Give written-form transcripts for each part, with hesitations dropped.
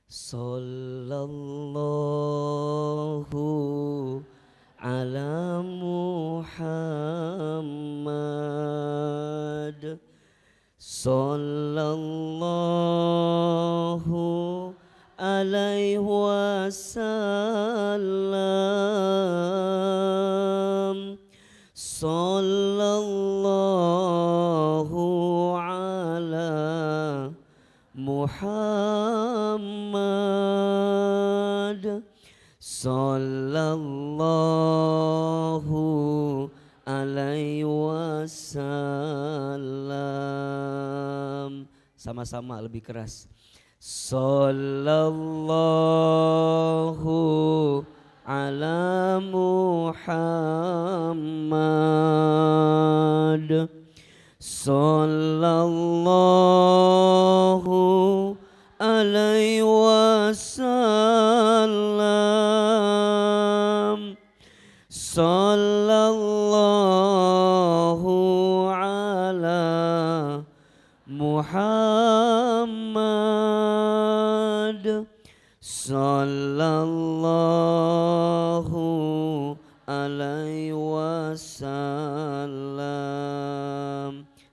Sallallahu ala Muhammad. Sallallahu alaihi wasallam. Sallallahu ala Muhammad. Sallallahu alaihi wasallam. Sama-sama lebih keras. Sallallahu ala Muhammad. Sallallahu alaihi wasallam. Sallallahu ala Muhammad. Sallallahu alaihi wasallam.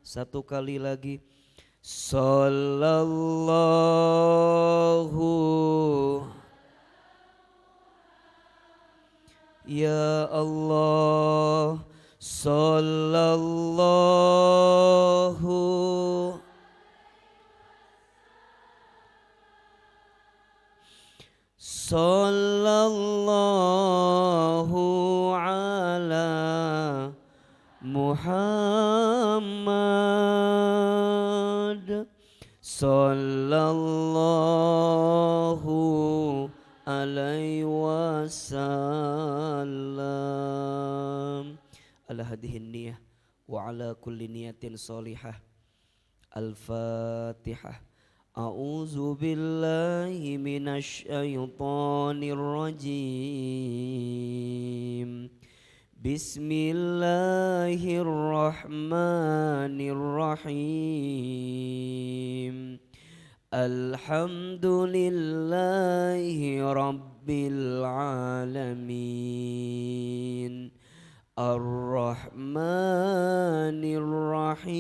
Satu kali lagi. Sallallahu. Ya Allah. Sallallahu. Sallallahu ala Muhammad. Sallallahu alaihi wasallam. Ala hadihin niyah wa ala kulli niyatin salihah. Al-Fatihah. A'udzu billahi minasy syaithanir rajim. Bismillahirrahmanirrahim. Alhamdulillahi rabbil alamin. Ar-Rahmanir Rahim.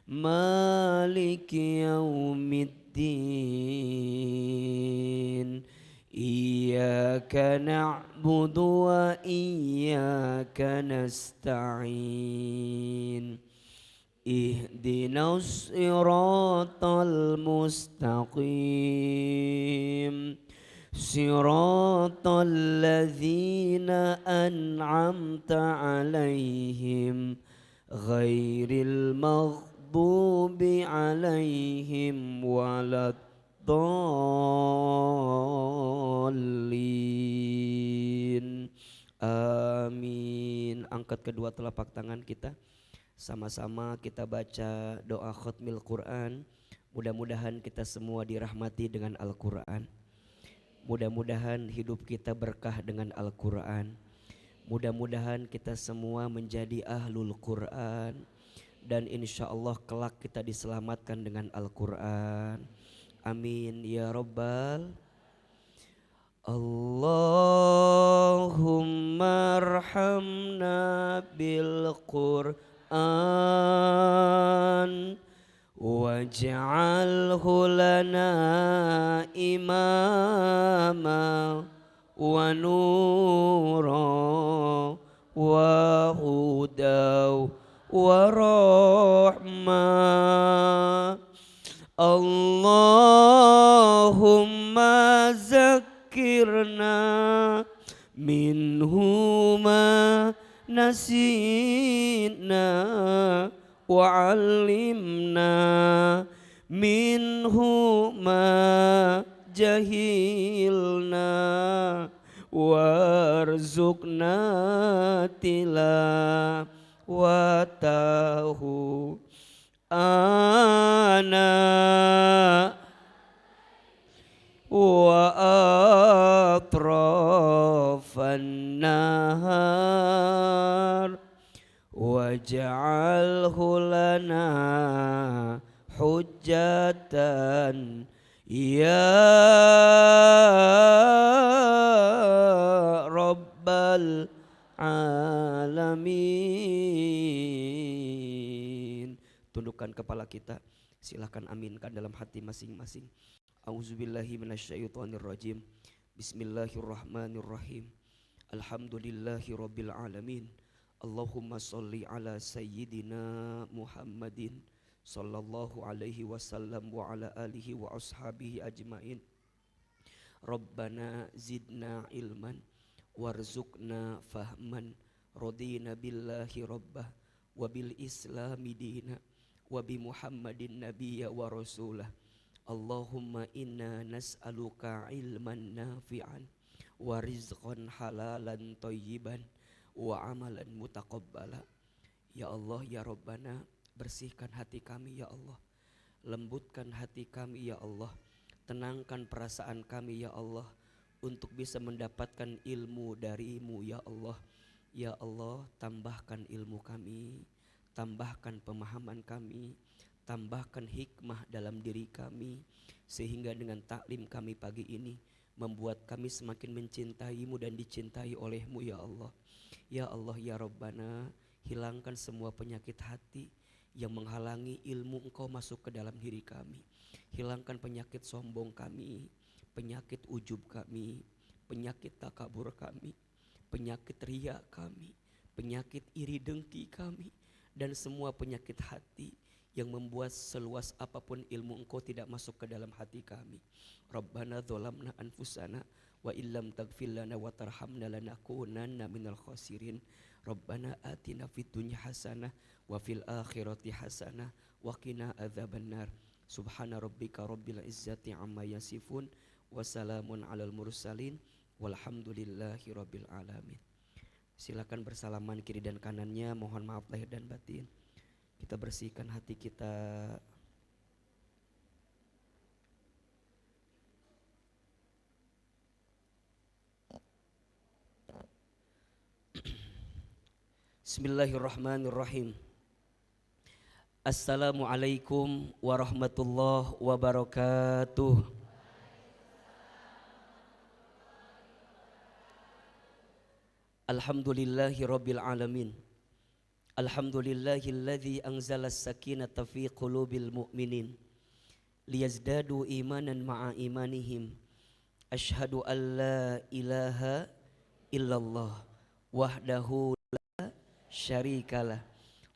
Maliki yaumiddin. Iyyaka na'budu wa iyyaka nasta'in. Ihdinas siratal mustaqim. Siratal ladzina an'amta 'alaihim ghairil maghdubi 'alaihim waladdallin. Amin. Angkat kedua telapak tangan kita. Sama-sama kita baca doa khatmil Quran. Mudah-mudahan kita semua dirahmati dengan Al-Quran. Mudah-mudahan hidup kita berkah dengan Al-Quran. Mudah-mudahan kita semua menjadi ahlul Quran. Dan insya Allah kelak kita diselamatkan dengan Al-Quran. Amin ya Rabbal. Allahumma arhamna bil Qur'an. Waj'alhu lana imama wa nura wa hudaw wa rahmah. Allahumma zakkirna minhu ma nasina wa'allimna minhu ma jahilna warzuqna tilawatahu ana wa atrafan nahar waj'alhu lana hujjatan hujatan ya rabbal alamin. Tundukkan kepala kita, silakan aminkan dalam hati masing-masing. Auzubillahi minasyaitonirrajim. Bismillahirrahmanirrahim. Alhamdulillahi rabbil alamin. Allahumma salli ala sayyidina Muhammadin sallallahu alaihi wasallam wa ala alihi wa ashabihi ajmain. Rabbana zidna ilman warzuqna fahman. Radina billahi rabbah wa bil islami dina wa bi Muhammadin nabiyya wa rasulah. Allahumma inna nas'aluka ilman nafi'an wa rizqan halalan thayyiban wa amalan mutaqabbala. Ya Allah ya Rabbana, bersihkan hati kami ya Allah, lembutkan hati kami ya Allah, tenangkan perasaan kami ya Allah, untuk bisa mendapatkan ilmu darimu ya Allah. Ya Allah, tambahkan ilmu kami, tambahkan pemahaman kami, tambahkan hikmah dalam diri kami, sehingga dengan taklim kami pagi ini membuat kami semakin mencintaimu dan dicintai olehmu ya Allah. Ya Allah ya Rabbana, hilangkan semua penyakit hati yang menghalangi ilmu Engkau masuk ke dalam diri kami. Hilangkan penyakit sombong kami, penyakit ujub kami, penyakit takabur kami, penyakit riya kami, penyakit iri dengki kami, dan semua penyakit hati yang membuat seluas apapun ilmu Engkau tidak masuk ke dalam hati kami. Rabbana dzalamna anfusana wa illam taghfir lana wa tarhamna lanakunanna minal khasirin. Rabbana atina fid dunya hasanah wa fil akhirati hasanah wa qina adzabannar. Subhana rabbika rabbil izzati amma yasifun wa salamun alal mursalin walhamdulillahi rabbil alamin. Silakan bersalaman kiri dan kanannya, mohon maaf lahir dan batin. Kita bersihkan hati kita. Bismillahirrahmanirrahim. Assalamualaikum warahmatullahi wabarakatuh. Alhamdulillahi rabbil alamin. Alhamdulillahilladzi anzala as-sakinata fi qulubil mu'minin liyazdadu imanan ma'a imanihim. Asyhadu an la ilaha illallah wahdahu la syarikalah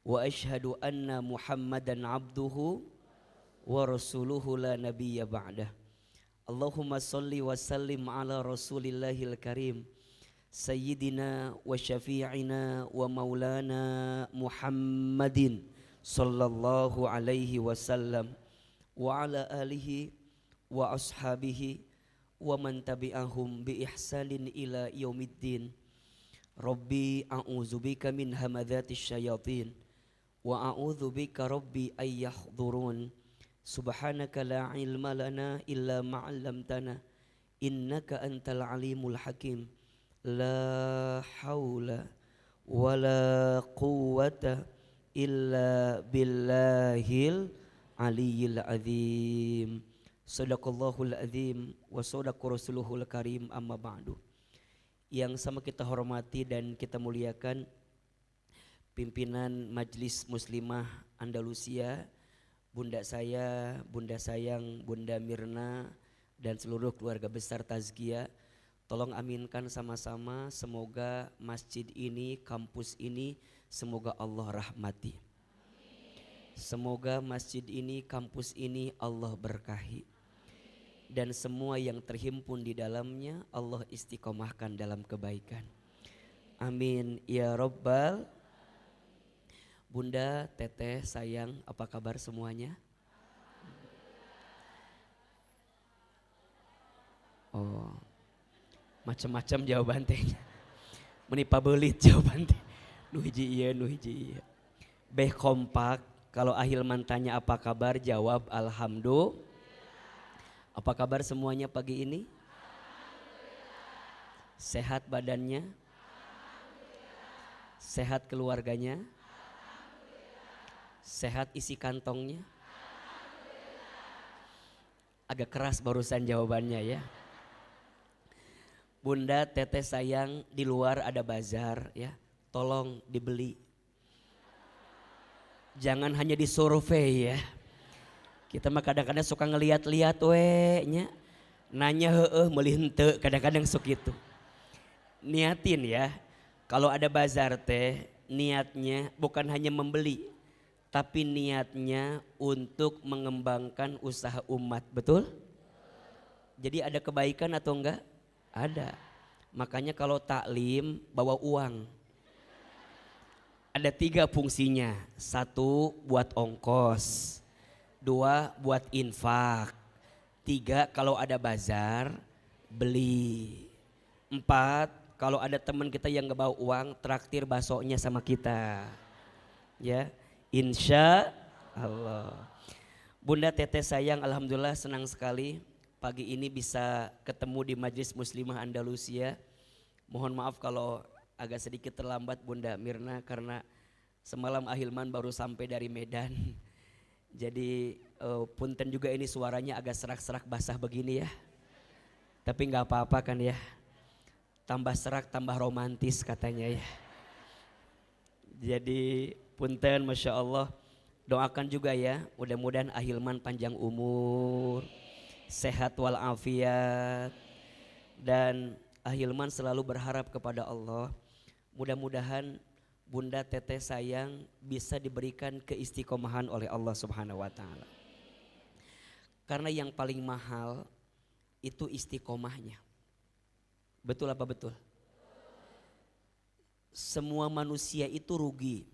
wa asyhadu anna Muhammadan abduhu wa rasuluhu la nabiyya ba'dah. Allahumma salli wa sallim ala rasulillahil karim Sayyidina wa syafi'ina wa maulana Muhammadin sallallahu alaihi wasallam wa ala alihi wa ashabihi wa man tabi'ahum bi ihsanin ila yaumiddin. Rabbi a'udzubika min hamadzatis syayatin wa a'udzubika rabbi ay yahdurun. Subhanaka la ilma lana illa ma 'allamtana innaka antal alimul hakim. La haula wala quwwata illa billahil aliyyil azim. Sadaqallahul azim wa sadaqa rasuluhul karim, amma ba'du. Yang sama kita hormati dan kita muliakan pimpinan Majelis Muslimah Andalusia, bunda saya, bunda sayang, Bunda Mirna, dan seluruh keluarga besar Tazkiyah. Tolong aminkan sama-sama, semoga masjid ini, kampus ini, semoga Allah rahmati. Semoga masjid ini, kampus ini Allah berkahi. Dan semua yang terhimpun di dalamnya Allah istiqomahkan dalam kebaikan. Amin ya Rabbal. Bunda, teteh, sayang, apa kabar semuanya? Oh, macam-macam jawaban tehnya. Menipa belit jawaban teh. Nu hiji ieu, nu hiji ieu. Beh kompak, kalau Ahilman tanya apa kabar, jawab alhamdulillah. Apa kabar semuanya pagi ini? Sehat badannya? Sehat keluarganya? Sehat isi kantongnya? Agak keras barusan jawabannya ya. Bunda, teteh sayang, di luar ada bazar ya. Tolong dibeli. Jangan hanya disurvei ya. Kita mah kadang-kadang suka ngeliat-liat nya. Nanya meuli henteu, kadang-kadang sok gitu. Niatin ya. Kalau ada bazar teh, niatnya bukan hanya membeli, tapi niatnya untuk mengembangkan usaha umat, betul? Jadi ada kebaikan atau enggak? Ada. Makanya kalau taklim bawa uang. Ada 3 fungsinya. 1 buat ongkos. 2 buat infak. 3 kalau ada bazar beli. 4 kalau ada teman kita yang nggak bawa uang, traktir baksonya sama kita. Ya, insya Allah. Bunda teteh sayang, alhamdulillah senang sekali pagi ini bisa ketemu di Majelis Muslimah Andalusia. Mohon maaf kalau agak sedikit terlambat Bunda Mirna karena semalam Ahilman baru sampai dari Medan. Jadi punten juga ini suaranya agak serak-serak basah begini ya. Tapi nggak apa-apa kan ya. Tambah serak tambah romantis katanya ya. Jadi punten, Masya Allah. Doakan juga ya, mudah-mudahan Ahilman panjang umur, sehat walafiat, dan Ahilman selalu berharap kepada Allah. Mudah-mudahan Bunda teteh sayang bisa diberikan keistiqomahan oleh Allah Subhanahu wa taala. Karena yang paling mahal itu istiqomahnya. Betul apa betul? Semua manusia itu rugi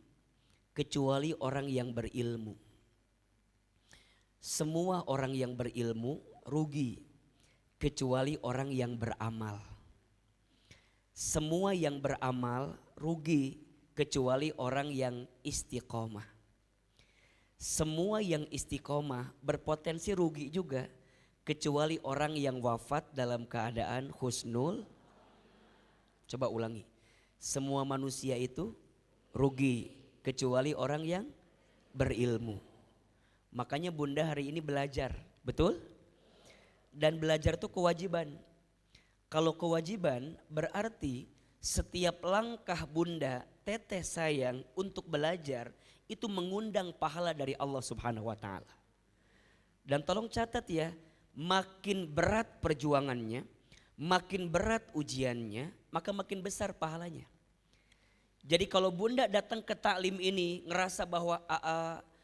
kecuali orang yang berilmu. Semua orang yang berilmu rugi kecuali orang yang beramal. Semua yang beramal rugi kecuali orang yang istiqomah. Semua yang istiqomah berpotensi rugi juga kecuali orang yang wafat dalam keadaan husnul. Coba ulangi. Semua manusia itu rugi kecuali orang yang berilmu. Makanya Bunda hari ini belajar, betul? Dan belajar itu kewajiban. Kalau kewajiban berarti setiap langkah Bunda teteh sayang untuk belajar itu mengundang pahala dari Allah Subhanahu wa taala. Dan tolong catat ya, makin berat perjuangannya, makin berat ujiannya, maka makin besar pahalanya. Jadi kalau Bunda datang ke taklim ini ngerasa bahwa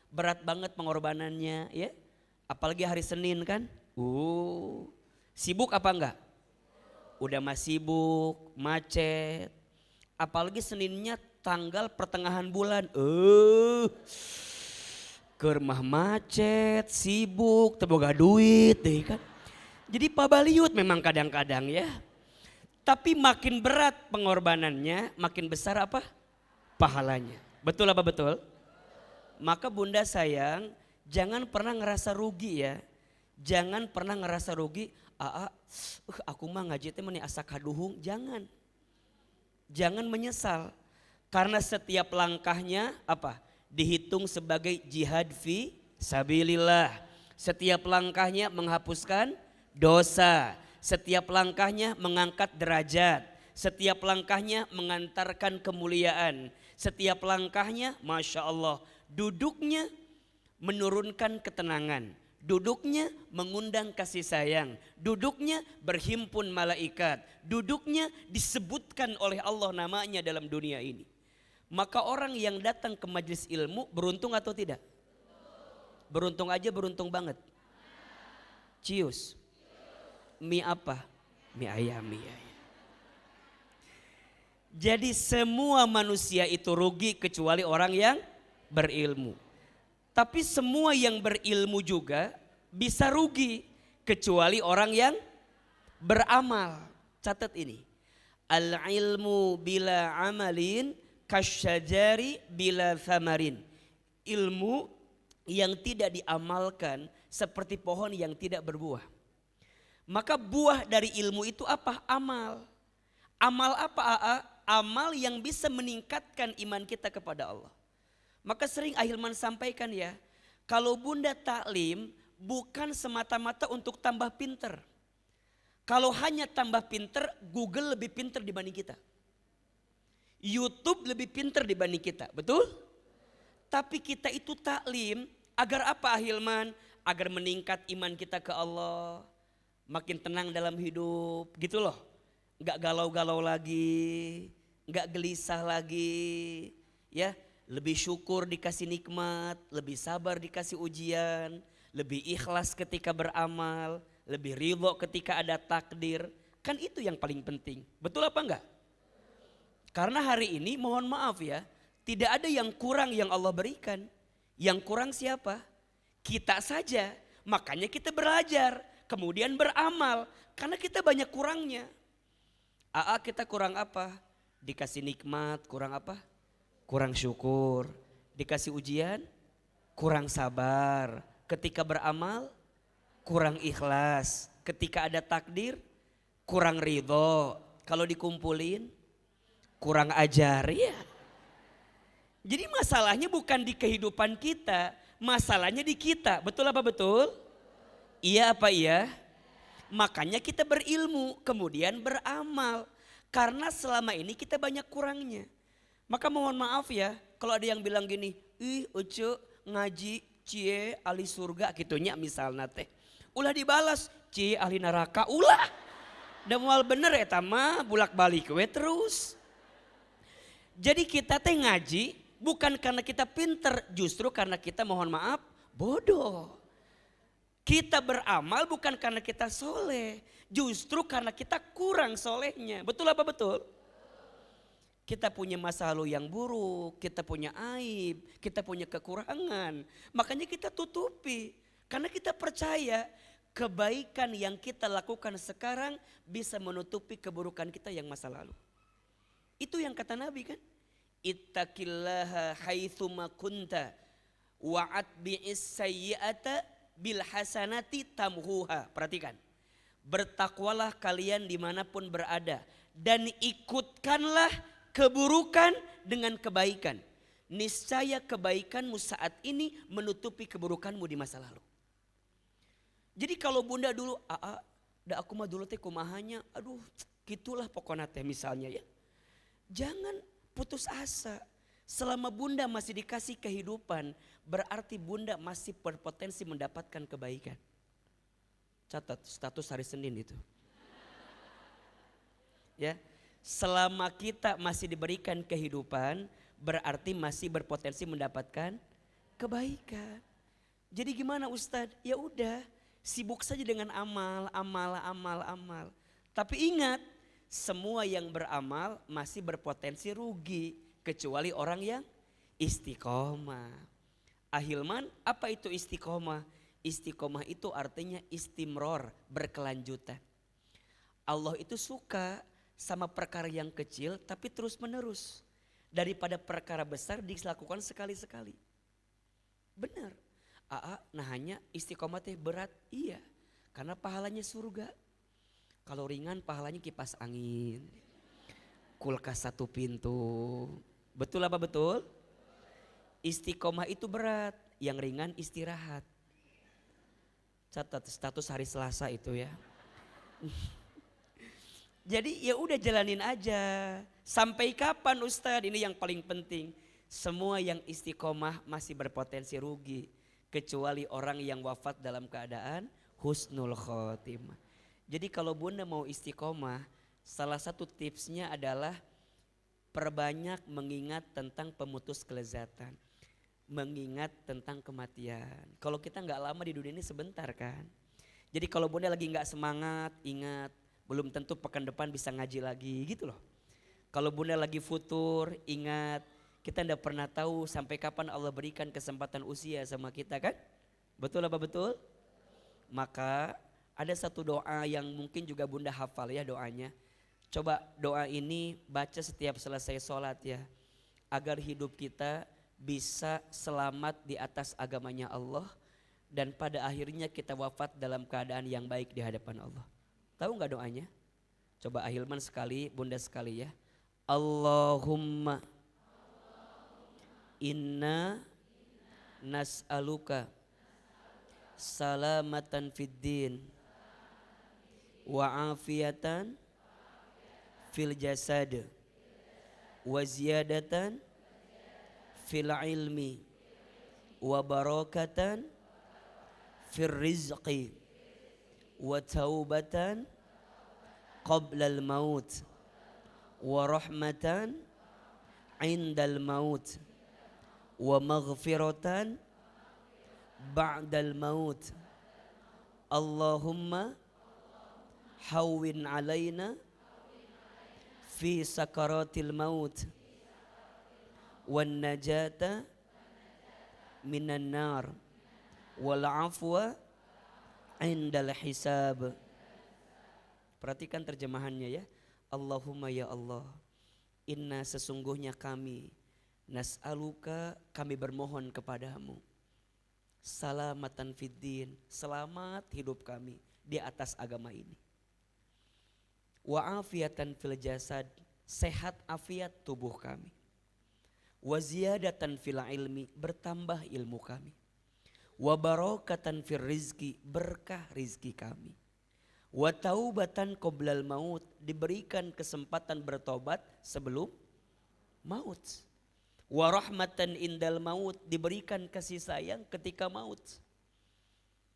berat banget pengorbanannya ya. Apalagi hari Senin kan. Sibuk apa enggak? Udah mah sibuk, macet. Apalagi Seninnya tanggal pertengahan bulan. Keur mah macet, sibuk, teboga duit deh kan. Jadi pabaliut memang kadang-kadang ya. Tapi makin berat pengorbanannya, makin besar apa? Pahalanya. Betul apa betul? Maka Bunda sayang, jangan pernah ngerasa rugi ya. Jangan pernah ngerasa rugi, aku mah ngaji teh meni asa kaduhung, jangan. Jangan menyesal. Karena setiap langkahnya apa? Dihitung sebagai jihad fi sabilillah. Setiap langkahnya menghapuskan dosa. Setiap langkahnya mengangkat derajat. Setiap langkahnya mengantarkan kemuliaan. Setiap langkahnya Masya Allah duduknya menurunkan ketenangan. Duduknya mengundang kasih sayang. Duduknya berhimpun malaikat. Duduknya disebutkan oleh Allah namanya dalam dunia ini. Maka orang yang datang ke majelis ilmu beruntung atau tidak? Beruntung aja, beruntung banget. Cius. Mie apa? Mie ayam. Jadi semua manusia itu rugi kecuali orang yang berilmu. Tapi semua yang berilmu juga bisa rugi kecuali orang yang beramal. Catat ini. Al-ilmu bila amalin kasyajari bila thamarin. Ilmu yang tidak diamalkan seperti pohon yang tidak berbuah. Maka buah dari ilmu itu apa? Amal. Amal apa? Amal yang bisa meningkatkan iman kita kepada Allah. Maka sering Ahilman sampaikan ya, kalau Bunda taklim, bukan semata-mata untuk tambah pinter. Kalau hanya tambah pinter, Google lebih pinter dibanding kita. YouTube lebih pinter dibanding kita, betul? Tapi kita itu taklim, agar apa Ahilman? Agar meningkat iman kita ke Allah. Makin tenang dalam hidup, gitu loh. Gak galau-galau lagi, gak gelisah lagi. Ya, lebih syukur dikasih nikmat, lebih sabar dikasih ujian, lebih ikhlas ketika beramal, lebih ridho ketika ada takdir. Kan itu yang paling penting. Betul apa enggak? Karena hari ini mohon maaf ya, tidak ada yang kurang yang Allah berikan. Yang kurang siapa? Kita saja. Makanya kita belajar, kemudian beramal. Karena kita banyak kurangnya. Kita kurang apa? Dikasih nikmat, kurang apa? Kurang syukur. Dikasih ujian, kurang sabar. Ketika beramal, kurang ikhlas. Ketika ada takdir, kurang ridho. Kalau dikumpulin, kurang ajar ya. Jadi masalahnya bukan di kehidupan kita, masalahnya di kita. Betul apa betul? Iya apa iya? Makanya kita berilmu, kemudian beramal. Karena selama ini kita banyak kurangnya. Maka mohon maaf ya, kalau ada yang bilang gini, ih ucu ngaji cie ahli surga gitunya misalnya teh. Ulah dibalas, cie ahli neraka, ulah. Dan mual bener ya mah bulak balik we terus. Jadi kita teh ngaji bukan karena kita pinter, justru karena kita mohon maaf bodoh. Kita beramal bukan karena kita soleh, justru karena kita kurang solehnya. Betul apa betul? Kita punya masa lalu yang buruk, kita punya aib, kita punya kekurangan. Makanya kita tutupi, karena kita percaya kebaikan yang kita lakukan sekarang bisa menutupi keburukan kita yang masa lalu. Itu yang kata Nabi kan. Ittaqillaha haitsuma kunta wa'atbi'is sayyi'ata bil hasanati tamhuha. Perhatikan. Bertakwalah kalian dimanapun berada. Dan ikutkanlah keburukan dengan kebaikan. Niscaya kebaikanmu saat ini menutupi keburukanmu di masa lalu. Jadi kalau bunda dulu, aku mah dulu teh kumahanya, aduh gitulah pokoknya teh misalnya ya. Jangan putus asa. Selama bunda masih dikasih kehidupan, berarti bunda masih berpotensi mendapatkan kebaikan. Catat status hari Senin itu. Ya, selama kita masih diberikan kehidupan, berarti masih berpotensi mendapatkan kebaikan. Jadi gimana Ustadz? Ya udah, sibuk saja dengan amal. Tapi ingat, semua yang beramal masih berpotensi rugi kecuali orang yang istiqomah. Ahilman, apa itu istiqomah? Istiqomah itu artinya istimror, berkelanjutan. Allah itu suka sama perkara yang kecil tapi terus menerus. Daripada perkara besar dilakukan sekali-sekali. Benar. Nah hanya istiqomah teh berat, iya. Karena pahalanya surga. Kalau ringan pahalanya kipas angin, kulkas satu pintu. Betul apa betul? Istiqomah itu berat, yang ringan istirahat. Catat status hari Selasa itu ya. Jadi ya udah jalanin aja. Sampai kapan Ustadz? Ini yang paling penting. Semua yang istiqomah masih berpotensi rugi. Kecuali orang yang wafat dalam keadaan husnul khotimah. Jadi kalau bunda mau istiqomah, salah satu tipsnya adalah perbanyak mengingat tentang pemutus kelezatan. Mengingat tentang kematian. Kalau kita gak lama di dunia ini sebentar kan. Jadi kalau bunda lagi gak semangat, ingat belum tentu pekan depan bisa ngaji lagi gitu loh. Kalau bunda lagi futur, ingat kita gak pernah tahu sampai kapan Allah berikan kesempatan usia sama kita kan. Betul apa betul? Maka ada satu doa yang mungkin juga bunda hafal ya doanya. Coba doa ini baca setiap selesai sholat ya. Agar hidup kita bisa selamat di atas agamanya Allah. Dan pada akhirnya kita wafat dalam keadaan yang baik di hadapan Allah. Tahu gak doanya? Coba Ahilman sekali, bunda sekali ya. Allahumma inna nas'aluka salamatan fid din wa afiatan fil jasad wa ziyadatan fil ilmi wa barakatan fil rizqi wa taubatan qabla al maut wa rahmatan indal maut wa maghfiratan ba'dal maut. Allahumma hawwin alaina fi sakaratil maut wan najata minan nar wal afwa indal hisab. Perhatikan terjemahannya ya. Allahumma ya Allah, inna sesungguhnya kami, nas'aluka kami bermohon kepadamu, salamatan fiddin, selamat hidup kami di atas agama ini. Wa afiatan fil jasad, sehat afiat tubuh kami. Wa ziyadatan fil ilmi, bertambah ilmu kami. Wa barakatan fil rizki, berkah rizki kami. Wa taubatan qoblal maut, diberikan kesempatan bertobat sebelum maut. Wa rahmatan indal maut, diberikan kasih sayang ketika maut.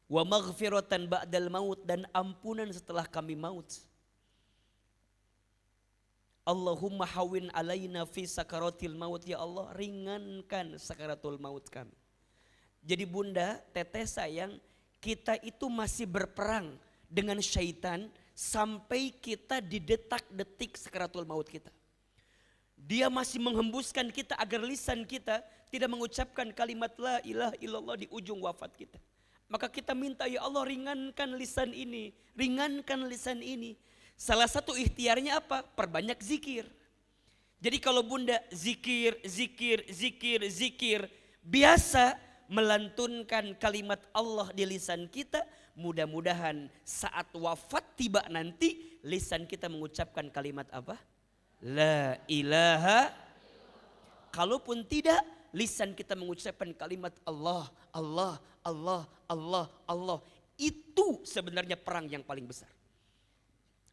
Wa maghfiratan ba'dal maut, dan ampunan setelah kami maut. Allahumma hawin alaina fi sakaratil maut, ya Allah ringankan sakaratul maut kami. Jadi bunda, teteh sayang, kita itu masih berperang dengan syaitan sampai kita di detak-detik sakaratul maut kita. Dia masih menghembuskan kita agar lisan kita tidak mengucapkan kalimat la ilaha illallah di ujung wafat kita. Maka kita minta, ya Allah ringankan lisan ini, ringankan lisan ini. Salah satu ikhtiarnya apa? Perbanyak zikir. Jadi kalau bunda zikir, biasa melantunkan kalimat Allah di lisan kita, mudah-mudahan saat wafat tiba nanti lisan kita mengucapkan kalimat apa? La ilaha. Kalaupun tidak, lisan kita mengucapkan kalimat Allah, Allah, Allah, Allah, Allah. Itu sebenarnya perang yang paling besar.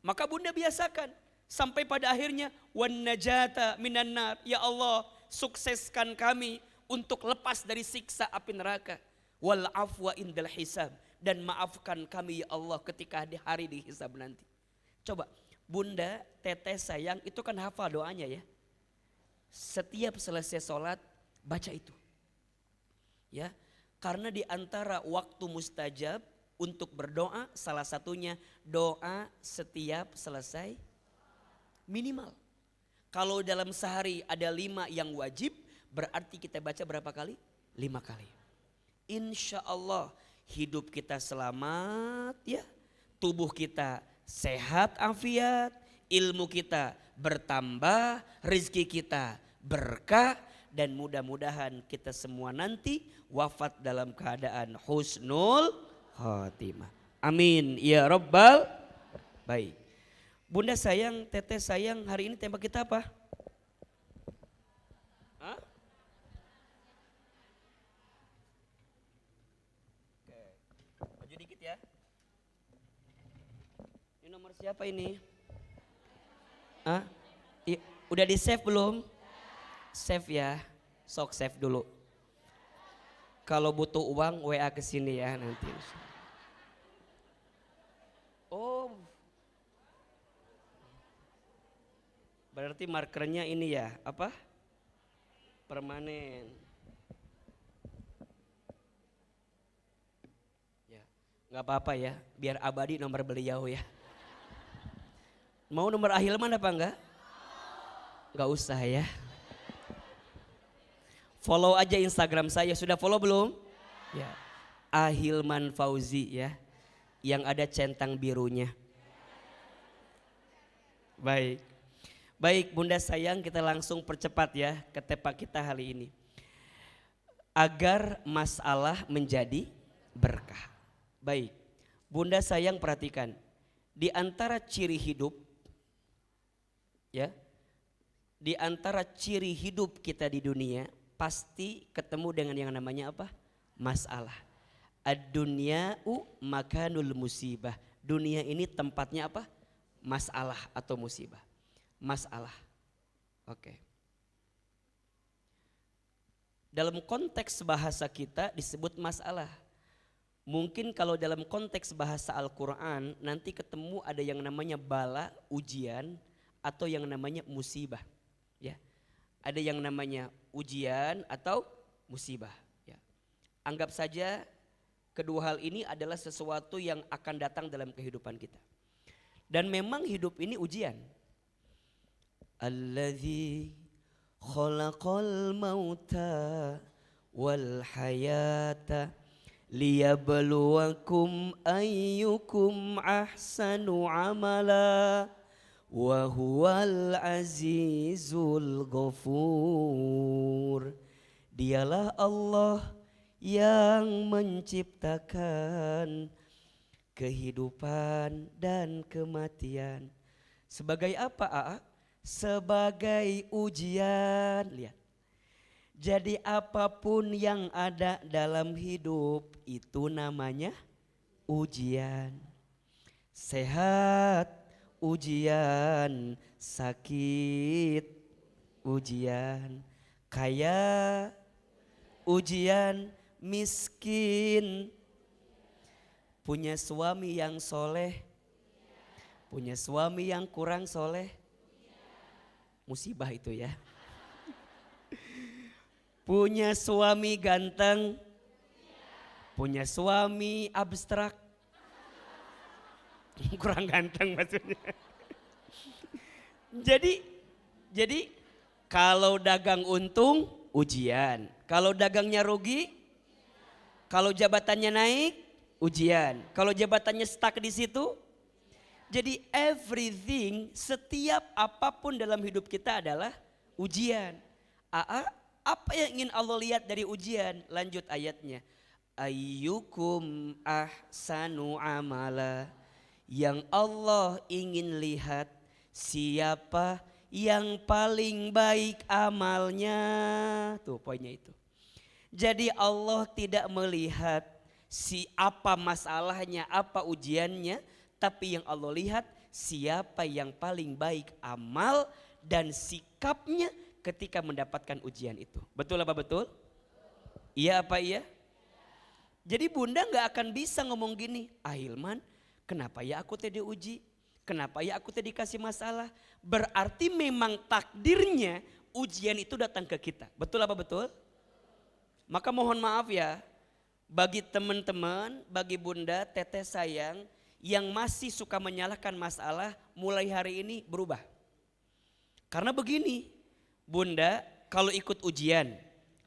Maka bunda biasakan sampai pada akhirnya wan najata minan nar, ya Allah sukseskan kami untuk lepas dari siksa api neraka. Wal afwa indal hisab, dan maafkan kami ya Allah ketika di hari dihisab nanti. Coba bunda, teteh sayang itu kan hafal doanya ya. Setiap selesai sholat baca itu. Ya, karena di antara waktu mustajab untuk berdoa salah satunya doa setiap selesai minimal. Kalau dalam sehari ada 5 yang wajib, berarti kita baca berapa kali? 5 kali. Insya Allah hidup kita selamat ya, tubuh kita sehat afiat, ilmu kita bertambah, rezeki kita berkah, dan mudah-mudahan kita semua nanti wafat dalam keadaan husnul khotimah. Amin ya rabbal. Baik. Bunda sayang, teteh sayang, hari ini tema kita apa? Hah? Oke. Maju dikit ya. Ini nomor siapa ini? Hah? Udah di save belum? Save ya. Sok save dulu. Kalau butuh uang WA ke sini ya nanti. Oh. Berarti markernya ini ya, apa? Permanen. Ya, nggak apa-apa ya, biar abadi nomor beliau ya. Mau nomor Ahilman apa enggak? Enggak usah ya. Follow aja Instagram saya, sudah follow belum? Ya. Ahilman Fauzi ya, yang ada centang birunya. Baik. Baik bunda sayang, kita langsung percepat ya ke tema kita hari ini. Agar masalah menjadi berkah. Baik, bunda sayang perhatikan. Di antara ciri hidup, ya, di antara ciri hidup kita di dunia, pasti ketemu dengan yang namanya apa? Masalah. Ad-dunya'u makanul musibah. Dunia ini tempatnya apa? Masalah atau musibah. Masalah. Oke. Dalam konteks bahasa kita disebut masalah. Mungkin kalau dalam konteks bahasa Al-Quran nanti ketemu ada yang namanya bala, ujian, atau yang namanya musibah. Ya, ada yang namanya ujian atau musibah. Ya. Anggap saja kedua hal ini adalah sesuatu yang akan datang dalam kehidupan kita. Dan memang hidup ini ujian. Alladzi khalaqal mauta wal hayata liyabluwakum ayyukum ahsanu amala wa huwal azizul ghafur. Dialah Allah yang menciptakan kehidupan dan kematian. Sebagai apa, Aa? Sebagai ujian. Lihat. Jadi apapun yang ada dalam hidup itu namanya ujian. Sehat, ujian. Sakit, ujian. Kaya, ujian. Miskin. Punya suami yang soleh, punya suami yang kurang soleh. Musibah itu ya. Punya suami ganteng, punya suami abstrak. Kurang ganteng maksudnya. Jadi kalau dagang untung ujian, kalau dagangnya rugi, kalau jabatannya naik ujian, kalau jabatannya stuck di situ. Jadi everything, setiap apapun dalam hidup kita adalah ujian. Apa yang ingin Allah lihat dari ujian? Lanjut ayatnya. Ayyukum ahsanu amala. Yang Allah ingin lihat siapa yang paling baik amalnya. Tuh poinnya itu. Jadi Allah tidak melihat apa masalahnya, apa ujiannya. Tapi yang Allah lihat siapa yang paling baik amal dan sikapnya ketika mendapatkan ujian itu. Betul apa betul? Iya apa iya? Jadi bunda gak akan bisa ngomong gini, Hilman kenapa ya aku tadi uji? Kenapa ya aku tadi dikasih masalah? Berarti memang takdirnya ujian itu datang ke kita. Betul apa betul? Maka mohon maaf ya, bagi teman-teman, bagi bunda, teteh sayang yang masih suka menyalahkan masalah, mulai hari ini berubah. Karena begini, bunda kalau ikut ujian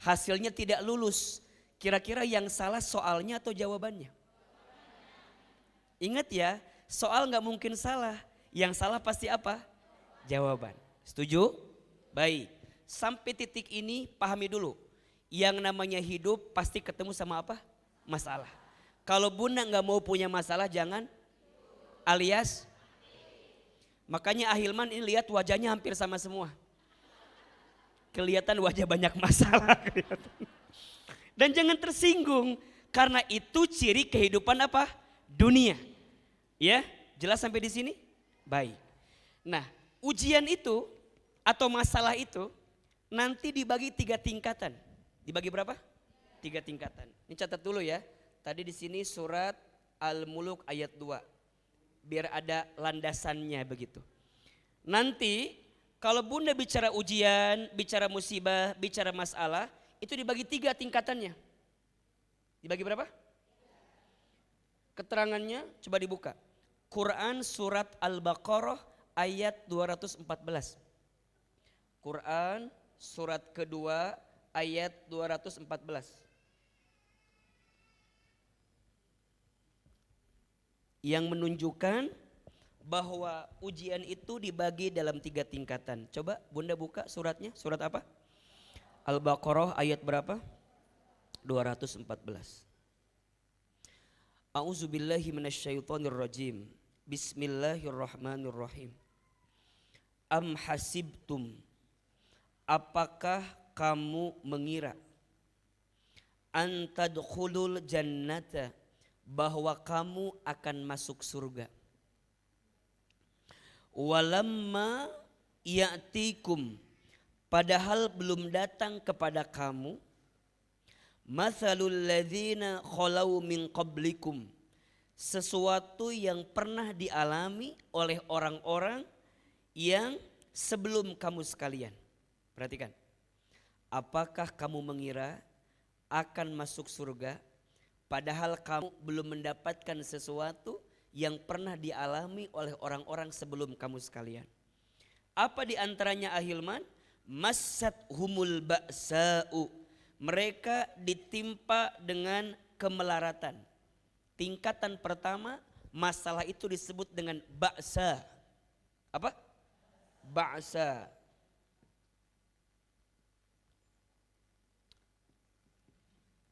hasilnya tidak lulus, kira-kira yang salah soalnya atau jawabannya? Ingat ya, soal gak mungkin salah, yang salah pasti apa? Jawaban. Setuju? Baik, sampai titik ini pahami dulu, yang namanya hidup pasti ketemu sama apa? Masalah. Kalau bunda gak mau punya masalah jangan, alias makanya Hilman ini lihat wajahnya hampir sama semua. Kelihatan wajah banyak masalah. Dan jangan tersinggung karena itu ciri kehidupan apa? Dunia. Ya, jelas sampai di sini? Baik. Nah, ujian itu atau masalah itu nanti dibagi 3 tingkatan. Dibagi berapa? 3 tingkatan. Ini catat dulu ya. Tadi di sini surat Al-Muluk ayat 2. Biar ada landasannya begitu. Nanti kalau bunda bicara ujian, bicara musibah, bicara masalah, itu dibagi 3 tingkatannya. Dibagi berapa? Keterangannya coba dibuka. Quran surat Al-Baqarah ayat 214. Quran surat kedua ayat 214. Yang menunjukkan bahwa ujian itu dibagi dalam 3 tingkatan. Coba bunda buka suratnya, surat apa? Al-Baqarah ayat berapa? 214. A'udzubillahi minasyaitonirrajim. Bismillahirrahmanirrahim. Am hasibtum, apakah kamu mengira, antadkhulul jannata, bahwa kamu akan masuk surga. Walamma ya'tikum, padahal belum datang kepada kamu, mathalul ladzina khalau min qablikum, sesuatu yang pernah dialami oleh orang-orang yang sebelum kamu sekalian. Perhatikan. Apakah kamu mengira akan masuk surga padahal kamu belum mendapatkan sesuatu yang pernah dialami oleh orang-orang sebelum kamu sekalian? Apa di antaranya ahilman? Massat humul ba'sa'u, mereka ditimpa dengan kemelaratan. Tingkatan pertama masalah itu disebut dengan ba'sa. Apa? Ba'sa.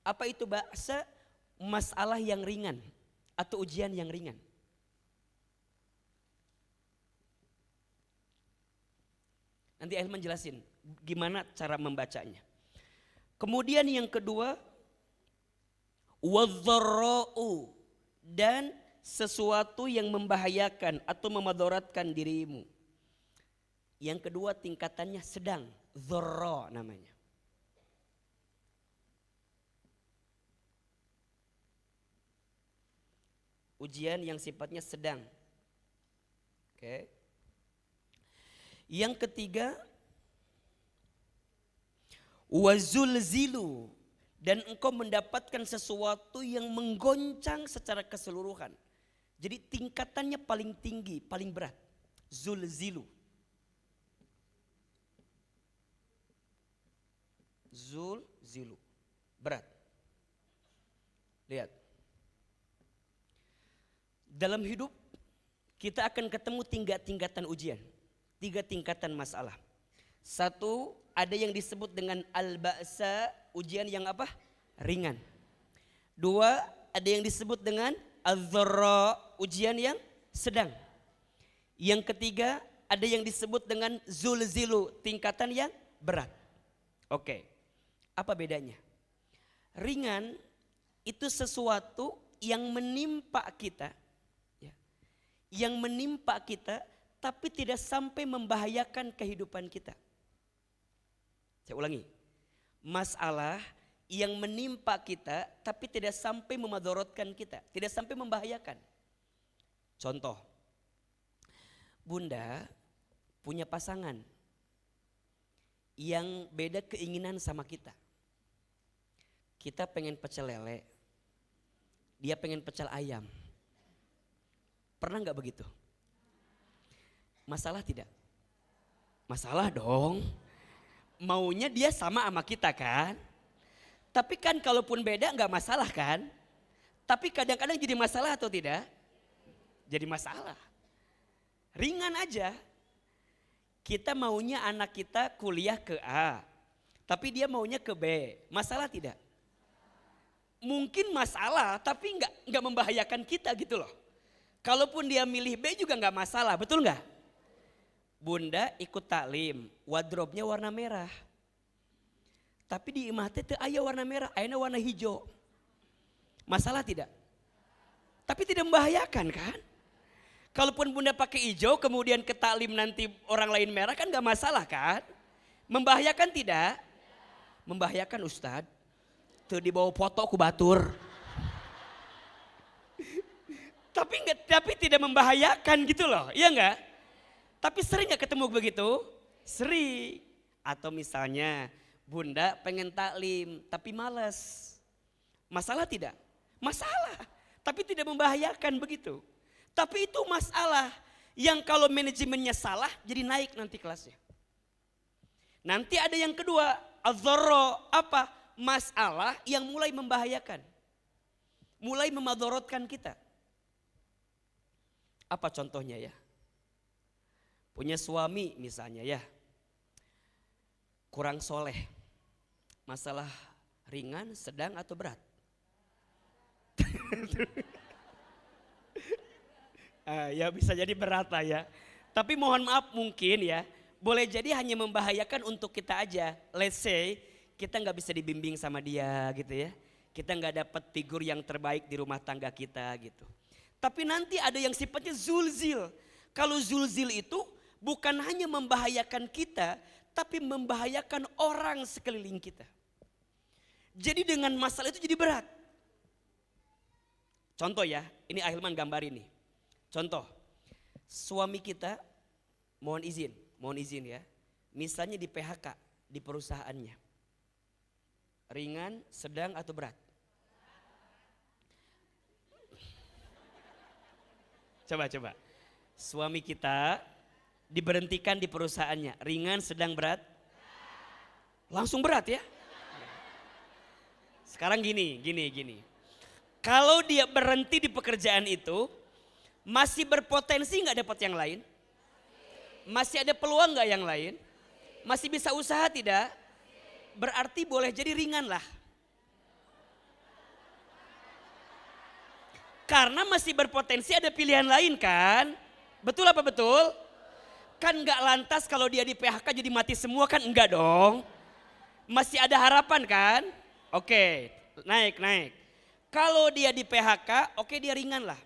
Apa itu ba'sa? Masalah yang ringan atau ujian yang ringan. Nanti Ahilman jelasin gimana cara membacanya. Kemudian yang kedua, wadh-dharra'u, dan sesuatu yang membahayakan atau memadaratkan dirimu. Yang kedua tingkatannya sedang, dharra namanya. Ujian yang sifatnya sedang. Oke. Yang ketiga, wazulzilu, dan engkau mendapatkan sesuatu yang menggoncang secara keseluruhan. Jadi tingkatannya paling tinggi, paling berat. Zulzilu. Zulzilu. Berat. Lihat. Dalam hidup kita akan ketemu tingkatan ujian. 3 tingkatan masalah. 1, ada yang disebut dengan al-ba'sa, ujian yang apa? Ringan. 2, ada yang disebut dengan al-dharra, ujian yang sedang. Yang ketiga, ada yang disebut dengan zulzilu, tingkatan yang berat. Oke. Apa bedanya? Ringan itu sesuatu yang menimpa kita, ya, yang menimpa kita tapi tidak sampai membahayakan kehidupan kita. Saya ulangi. Masalah yang menimpa kita tapi tidak sampai memadaratkan kita, tidak sampai membahayakan. Contoh, Bunda punya pasangan yang beda keinginan sama kita. Kita pengen pecel lele, dia pengen pecel ayam. Pernah nggak begitu? Masalah tidak? Masalah dong. Maunya dia sama kita kan. Tapi kan kalaupun beda nggak masalah kan. Tapi kadang-kadang jadi masalah atau tidak? Jadi masalah. Ringan aja. Kita maunya anak kita kuliah ke A. Tapi dia maunya ke B. Masalah tidak? Mungkin masalah tapi nggak membahayakan kita gitu loh. Kalaupun dia milih B juga nggak masalah, betul nggak? Bunda ikut taklim, wardrobe-nya warna merah. Tapi di imah teh teu aya warna merah, ayeuna warna hijau. Masalah tidak? Tapi tidak membahayakan kan? Kalaupun Bunda pakai hijau kemudian ke taklim nanti orang lain merah kan gak masalah kan? Membahayakan tidak? Membahayakan Ustadz. Tuh dibawa foto ku batur. tapi tidak membahayakan gitu loh, iya enggak? Tapi sering gak ketemu begitu? Sering. Atau misalnya Bunda pengen taklim tapi malas. Masalah tidak? Masalah. Tapi tidak membahayakan begitu. Tapi itu masalah yang kalau manajemennya salah jadi naik nanti kelasnya. Nanti ada yang kedua, adzarra, apa? Masalah yang mulai membahayakan. Mulai memadaratkan kita. Apa contohnya ya? Punya suami misalnya ya, kurang soleh. Masalah ringan, sedang atau berat? Ya bisa jadi berat lah ya. Tapi mohon maaf mungkin ya, boleh jadi hanya membahayakan untuk kita aja. Let's say kita nggak bisa dibimbing sama dia gitu ya. Kita nggak dapat figur yang terbaik di rumah tangga kita gitu. Tapi nanti ada yang sifatnya zulzil. Kalau zulzil itu bukan hanya membahayakan kita, tapi membahayakan orang sekeliling kita. Jadi dengan masalah itu jadi berat. Contoh ya, ini Ahilman gambar ini. Contoh, suami kita mohon izin ya. Misalnya di PHK di perusahaannya. Ringan, sedang atau berat? Coba. Suami kita diberhentikan di perusahaannya. Ringan, sedang, berat? Langsung berat ya. Sekarang gini. Kalau dia berhenti di pekerjaan itu, masih berpotensi nggak dapat yang lain? Masih ada peluang nggak yang lain? Masih bisa usaha tidak? Berarti boleh jadi ringan lah. Karena masih berpotensi ada pilihan lain kan? Betul apa betul? Kan nggak lantas kalau dia di PHK jadi mati semua kan, enggak dong. Masih ada harapan kan? Oke, naik. Kalau dia di PHK, oke dia ringan lah.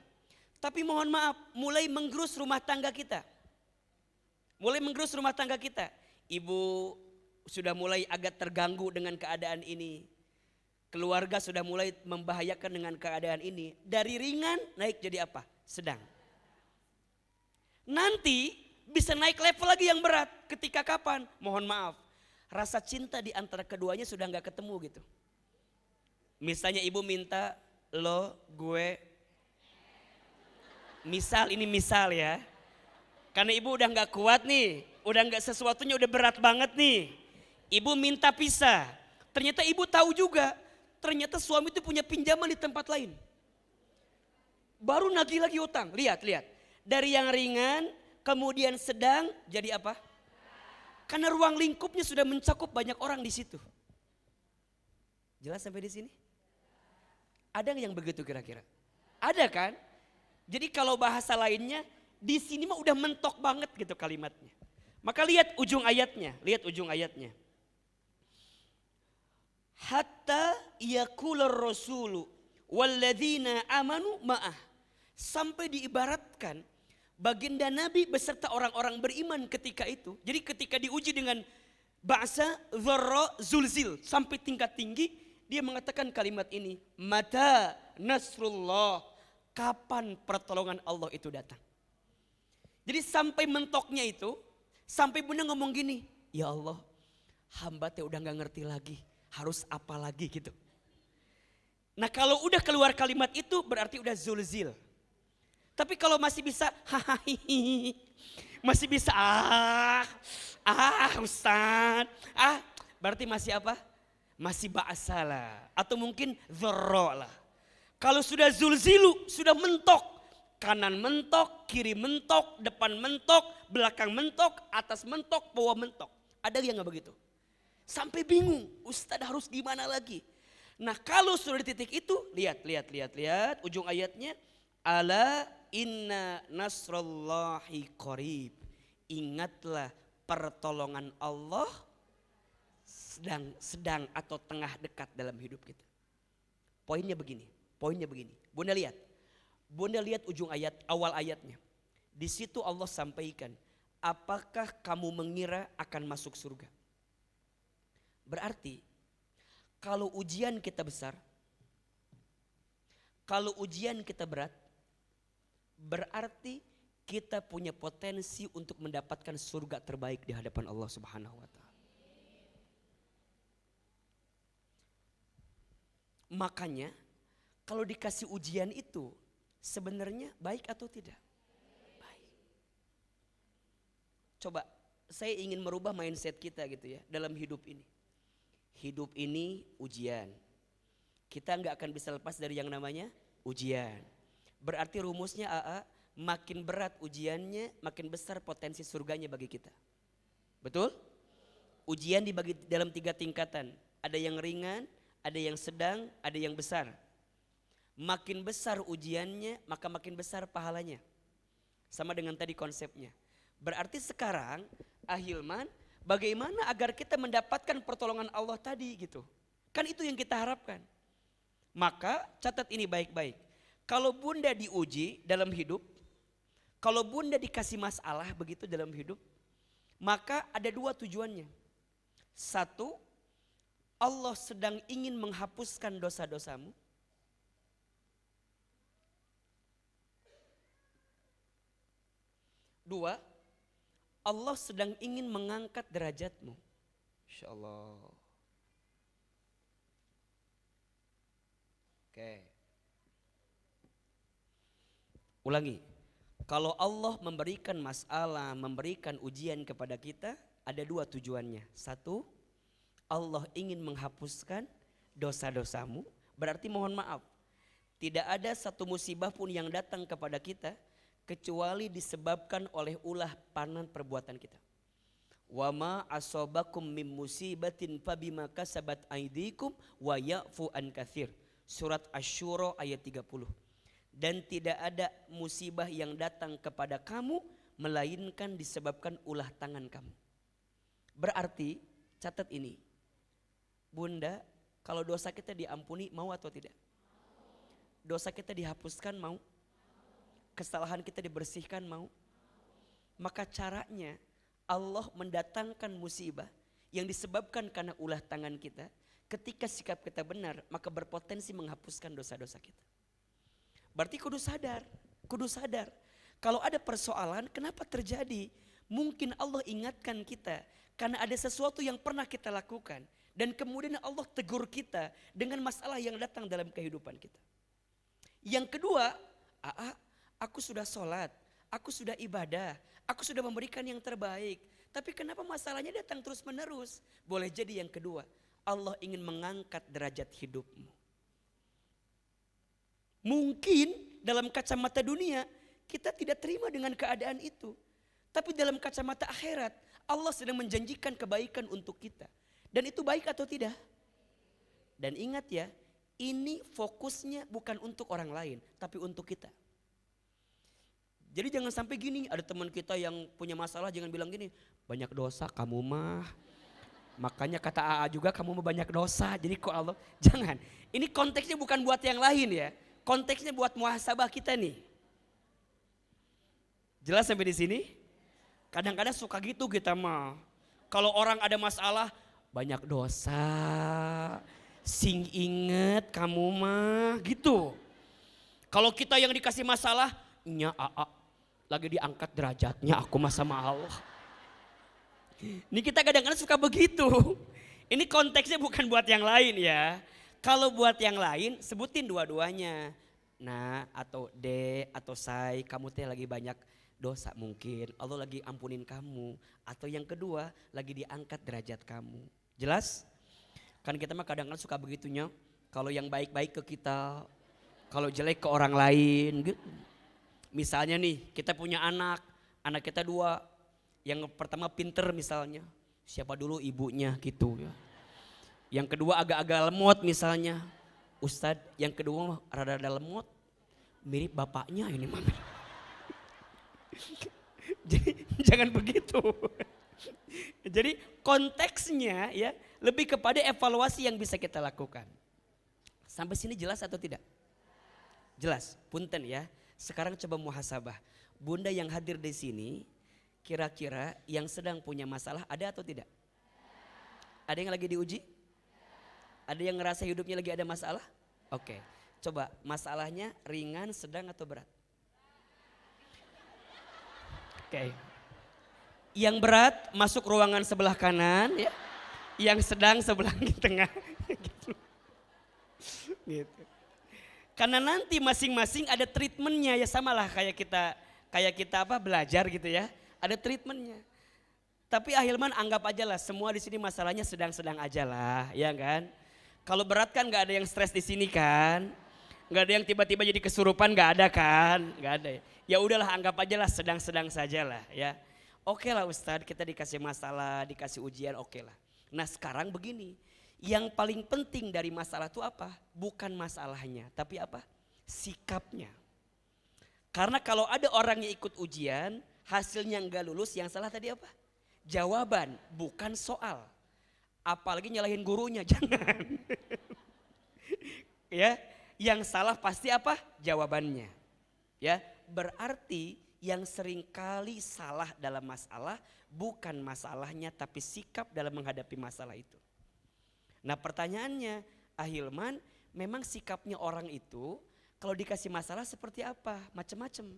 Tapi mohon maaf, mulai menggerus rumah tangga kita. Ibu sudah mulai agak terganggu dengan keadaan ini. Keluarga sudah mulai membahayakan dengan keadaan ini. Dari ringan naik jadi apa? Sedang. Nanti bisa naik level lagi yang berat. Ketika kapan? Mohon maaf. Rasa cinta di antara keduanya sudah gak ketemu gitu. Misalnya ibu minta lo, gue. Misal ya. Karena ibu udah gak kuat nih. Udah gak sesuatunya udah berat banget nih. Ibu minta pisah. Ternyata ibu tahu juga. Ternyata suami itu punya pinjaman di tempat lain. Baru nagih lagi utang. Lihat. Dari yang ringan, kemudian sedang, jadi apa? Karena ruang lingkupnya sudah mencakup banyak orang di situ. Jelas sampai di sini? Ada yang begitu kira-kira? Ada kan? Jadi kalau bahasa lainnya, di sini mah udah mentok banget gitu kalimatnya. Maka lihat ujung ayatnya. Hatta yaqular rasulu walladzina amanu ma'ah. Sampai diibaratkan baginda Nabi beserta orang-orang beriman ketika itu. Jadi ketika diuji dengan ba'sa, dharra, zulzil sampai tingkat tinggi, dia mengatakan kalimat ini, mata nasrullah, kapan pertolongan Allah itu datang. Jadi sampai mentoknya itu, sampai bunda ngomong gini, ya Allah, hamba teh udah gak ngerti lagi. Harus apa lagi gitu. Nah kalau udah keluar kalimat itu berarti udah zulzil. Tapi kalau masih bisa masih bisa Ustaz, berarti masih apa? Masih ba'asalah. Atau mungkin dzarra lah. Kalau sudah zulzilu, sudah mentok. Kanan mentok, kiri mentok, depan mentok, belakang mentok, atas mentok, bawah mentok. Ada yang gak begitu? Sampai bingung, Ustaz harus gimana lagi? Nah kalau sudah di titik itu, lihat ujung ayatnya. Ala inna nasrallahi qarib. Ingatlah pertolongan Allah sedang atau tengah dekat dalam hidup kita. Poinnya begini. Bunda lihat ujung ayat, awal ayatnya. Di situ Allah sampaikan, apakah kamu mengira akan masuk surga? Berarti kalau ujian kita besar, kalau ujian kita berat, berarti kita punya potensi untuk mendapatkan surga terbaik di hadapan Allah Subhanahu wa taala. Makanya kalau dikasih ujian itu sebenarnya baik atau tidak? Baik. Coba saya ingin merubah mindset kita gitu ya dalam hidup ini. Hidup ini ujian. Kita nggak akan bisa lepas dari yang namanya ujian. Berarti rumusnya makin berat ujiannya, makin besar potensi surganya bagi kita. Betul? Ujian dibagi dalam 3 tingkatan. Ada yang ringan, ada yang sedang, ada yang besar. Makin besar ujiannya, maka makin besar pahalanya. Sama dengan tadi konsepnya. Berarti sekarang, Ahilman, bagaimana agar kita mendapatkan pertolongan Allah tadi gitu. Kan itu yang kita harapkan. Maka catat ini baik-baik. Kalau bunda diuji dalam hidup, kalau bunda dikasih masalah begitu dalam hidup, maka ada dua tujuannya. Satu, Allah sedang ingin menghapuskan dosa-dosamu. Dua, Allah sedang ingin mengangkat derajatmu. Insya Allah. Oke. Ulangi. Kalau Allah memberikan masalah, memberikan ujian kepada kita, ada dua tujuannya. Satu, Allah ingin menghapuskan dosa-dosamu. Berarti mohon maaf, tidak ada satu musibah pun yang datang kepada kita kecuali disebabkan oleh ulah panan perbuatan kita. Wa ma asobakum mim musibatin fabima kasabat aidikum wa ya'fu an katsir. Surat Asy-Syura ayat 30. Dan tidak ada musibah yang datang kepada kamu melainkan disebabkan ulah tangan kamu. Berarti catat ini. Bunda, kalau dosa kita diampuni mau atau tidak? Dosa kita dihapuskan mau? Kesalahan kita dibersihkan mau? Maka caranya Allah mendatangkan musibah yang disebabkan karena ulah tangan kita. Ketika sikap kita benar, maka berpotensi menghapuskan dosa-dosa kita. Berarti kudu sadar. Kalau ada persoalan, kenapa terjadi? Mungkin Allah ingatkan kita karena ada sesuatu yang pernah kita lakukan dan kemudian Allah tegur kita dengan masalah yang datang dalam kehidupan kita. Yang kedua, aku sudah sholat, aku sudah ibadah, aku sudah memberikan yang terbaik. Tapi kenapa masalahnya datang terus menerus? Boleh jadi yang kedua, Allah ingin mengangkat derajat hidupmu. Mungkin dalam kacamata dunia kita tidak terima dengan keadaan itu. Tapi dalam kacamata akhirat Allah sedang menjanjikan kebaikan untuk kita. Dan itu baik atau tidak? Dan ingat ya, ini fokusnya bukan untuk orang lain, tapi untuk kita. Jadi jangan sampai gini, ada teman kita yang punya masalah jangan bilang gini, banyak dosa kamu mah. Makanya kata AA juga kamu mah banyak dosa. Jadi kok Allah, jangan. Ini konteksnya bukan buat yang lain ya. Konteksnya buat muhasabah kita nih. Jelas sampai di sini? Kadang-kadang suka gitu kita mah. Kalau orang ada masalah, banyak dosa. Sing inget kamu mah gitu. Kalau kita yang dikasih masalah, nya lagi diangkat derajatnya aku mah sama Allah. Ini kita kadang-kadang suka begitu. Ini konteksnya bukan buat yang lain ya. Kalau buat yang lain sebutin dua-duanya. Nah atau D atau say, kamu teh lagi banyak dosa mungkin. Allah lagi ampunin kamu. Atau yang kedua lagi diangkat derajat kamu. Jelas? Kan kita mah kadang-kadang suka begitunya. Kalau yang baik-baik ke kita, kalau jelek ke orang lain gitu. Misalnya nih kita punya anak kita dua. Yang pertama pinter misalnya, siapa dulu ibunya gitu ya. Yang kedua agak-agak lemot misalnya, Ustadz yang kedua rada-rada lemot, mirip bapaknya ini mah. Jadi jangan begitu. Jadi konteksnya ya lebih kepada evaluasi yang bisa kita lakukan. Sampai sini jelas atau tidak? Jelas, punten ya. Sekarang coba muhasabah. Bunda yang hadir di sini, kira-kira yang sedang punya masalah ada atau tidak? Ada yang lagi diuji? Ada yang ngerasa hidupnya lagi ada masalah? Oke, coba masalahnya ringan, sedang atau berat? Oke. Yang berat masuk ruangan sebelah kanan ya. Yang sedang sebelah di tengah. Gitu. Gitu. Karena nanti masing-masing ada treatmentnya ya, samalah kayak kita belajar gitu ya. Ada treatmentnya. Tapi Ahilman anggap aja lah semua di sini masalahnya sedang-sedang aja lah, ya kan? Kalau berat kan nggak ada yang stres di sini kan, nggak ada yang tiba-tiba jadi kesurupan, nggak ada kan, nggak ada. Ya udahlah anggap aja lah sedang-sedang saja lah, ya. Oke lah Ustadz, kita dikasih masalah, dikasih ujian, oke lah. Nah sekarang begini, yang paling penting dari masalah itu apa? Bukan masalahnya, tapi apa? Sikapnya. Karena kalau ada orang yang ikut ujian, hasilnya nggak lulus, yang salah tadi apa? Jawaban, bukan soal. Apalagi nyalahin gurunya, jangan. Ya, yang salah pasti apa? Jawabannya. Ya, berarti yang sering kali salah dalam masalah bukan masalahnya tapi sikap dalam menghadapi masalah itu. Nah pertanyaannya, Ahilman, memang sikapnya orang itu kalau dikasih masalah seperti apa? Macam-macam.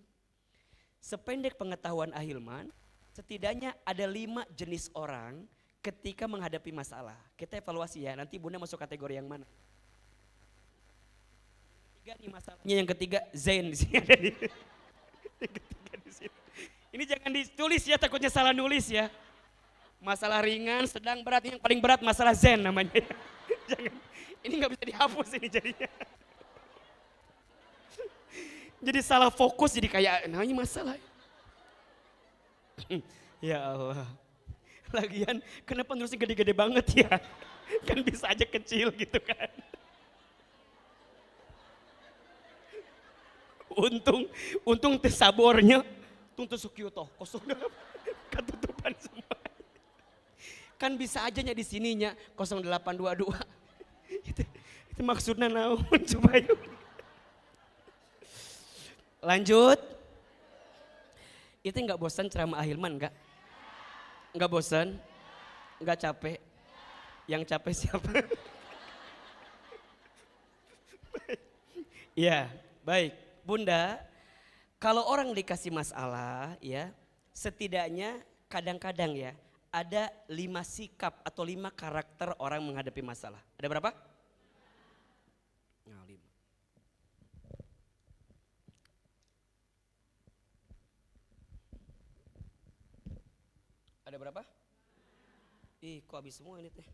Sependek pengetahuan Ahilman, setidaknya ada 5 jenis orang ketika menghadapi masalah. Kita evaluasi ya, nanti Bunda masuk kategori yang mana? Tiga nih masalahnya, yang ketiga Zain di sini ada di, yang ketiga di sini. Ini jangan ditulis ya, takutnya salah nulis ya. Masalah ringan, sedang, berat, yang paling berat masalah Zen namanya. Jangan, ini nggak bisa dihapus ini jadinya. Jadi salah fokus, jadi kayak namanya masalah. Ya Allah. Lagian kenapa nulisnya gede-gede banget ya? Kan bisa aja kecil gitu kan. Untung tesabornya, tuntu sukyuto, kosong ketutupan semua. Kan bisa aja nya di sininya 0822. Itu maksudnya naon coba yuk. Lanjut. Itu nggak bosan ceramah Ahilman nggak? Nggak bosan? Nggak capek? Yang capek siapa? Ya, baik. Bunda, kalau orang dikasih masalah ya, setidaknya kadang-kadang ya, ada 5 sikap atau 5 karakter orang menghadapi masalah. Ada berapa? Nah, 5. Ada berapa? Ih, kok habis semua ini teh?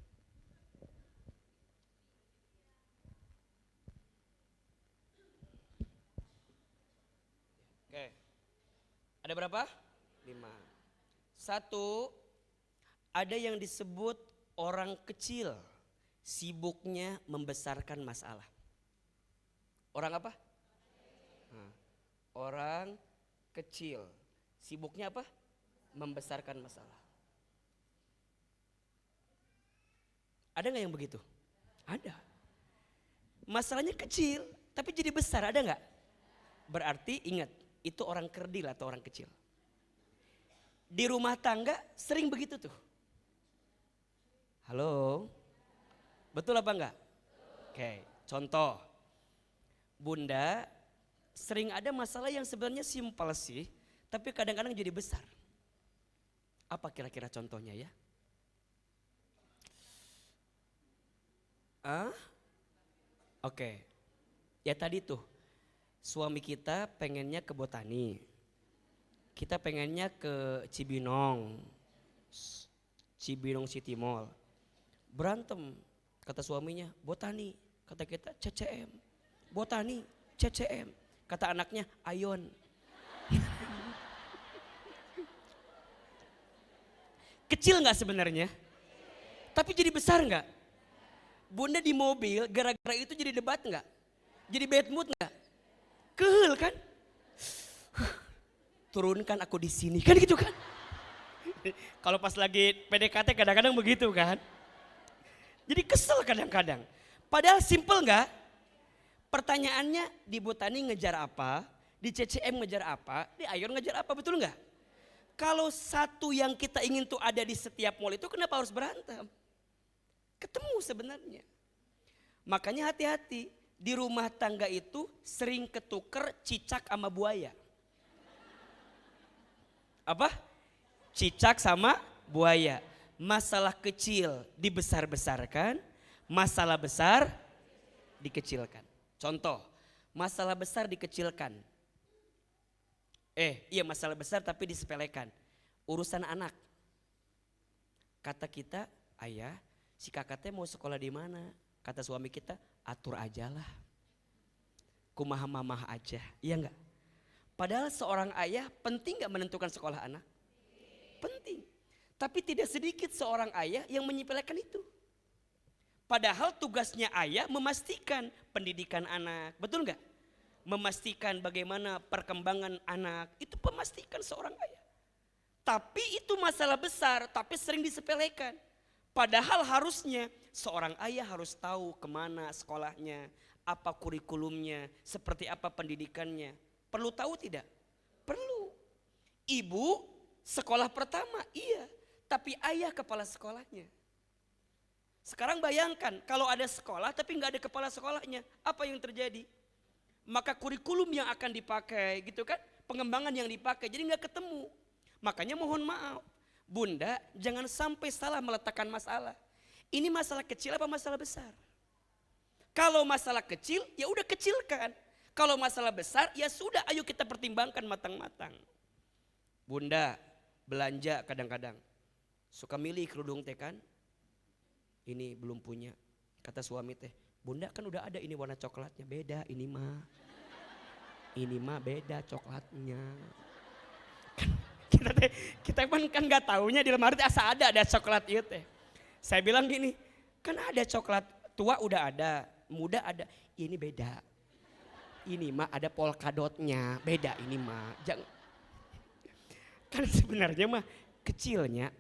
Oke. Ada berapa? 5. 1, ada yang disebut orang kecil, sibuknya membesarkan masalah. Orang apa? Nah, orang kecil, sibuknya apa? Membesarkan masalah. Ada nggak yang begitu? Ada. Masalahnya kecil, tapi jadi besar, ada nggak? Berarti ingat, itu orang kerdil atau orang kecil. Di rumah tangga sering begitu tuh. Halo, betul apa enggak? Oke, contoh. Bunda sering ada masalah yang sebenarnya simpel sih, tapi kadang-kadang jadi besar. Apa kira-kira contohnya ya? Oke, ya tadi tuh suami kita pengennya ke Botani, kita pengennya ke Cibinong City Mall. Berantem, kata suaminya Botani, kata kita CCM. Botani, CCM, kata anaknya Ayon. Kecil nggak sebenarnya? Tapi jadi besar nggak? Bunda di mobil gara-gara itu jadi debat nggak? Jadi bad mood nggak? Kehel kan? Turunkan aku di sini kan gitu kan? Kalau pas lagi PDKT kadang-kadang begitu kan? Jadi kesel kadang-kadang. Padahal simple nggak? Pertanyaannya di Botani ngejar apa? Di CCM ngejar apa? Di Ayon ngejar apa? Betul nggak? Kalau satu yang kita ingin tuh ada di setiap mall itu kenapa harus berantem? Ketemu sebenarnya. Makanya hati-hati, di rumah tangga itu sering ketuker cicak sama buaya. Apa? Cicak sama buaya. Masalah kecil dibesar-besarkan, masalah besar dikecilkan. Contoh, masalah besar dikecilkan. Iya masalah besar tapi disepelekan. Urusan anak. Kata kita, ayah, si kakak teh mau sekolah di mana? Kata suami kita, atur aja lah. Kumaha mamah aja, iya enggak? Padahal seorang ayah penting gak menentukan sekolah anak? Penting. Tapi tidak sedikit seorang ayah yang menyepelekan itu. Padahal tugasnya ayah memastikan pendidikan anak, betul enggak? Memastikan bagaimana perkembangan anak, itu memastikan seorang ayah. Tapi itu masalah besar, tapi sering disepelekan. Padahal harusnya seorang ayah harus tahu kemana sekolahnya, apa kurikulumnya, seperti apa pendidikannya. Perlu tahu tidak? Perlu. Ibu sekolah pertama, iya. Tapi ayah kepala sekolahnya. Sekarang bayangkan kalau ada sekolah tapi nggak ada kepala sekolahnya, apa yang terjadi? Maka kurikulum yang akan dipakai gitu kan, pengembangan yang dipakai jadi nggak ketemu. Makanya mohon maaf, Bunda jangan sampai salah meletakkan masalah. Ini masalah kecil apa masalah besar? Kalau masalah kecil ya udah kecilkan. Kalau masalah besar ya sudah, ayo kita pertimbangkan matang-matang. Bunda belanja kadang-kadang suka milih kerudung teh kan, ini belum punya, kata suami teh, Bunda kan udah ada ini warna coklatnya, beda ini mah beda coklatnya. Kita kan nggak taunya di lemari asa ada coklat itu teh. Saya bilang gini, kan ada coklat tua udah ada, muda ada, ini beda. Ini mah ada polkadotnya, beda ini mah. Jangan. Kan sebenarnya mah kecilnya,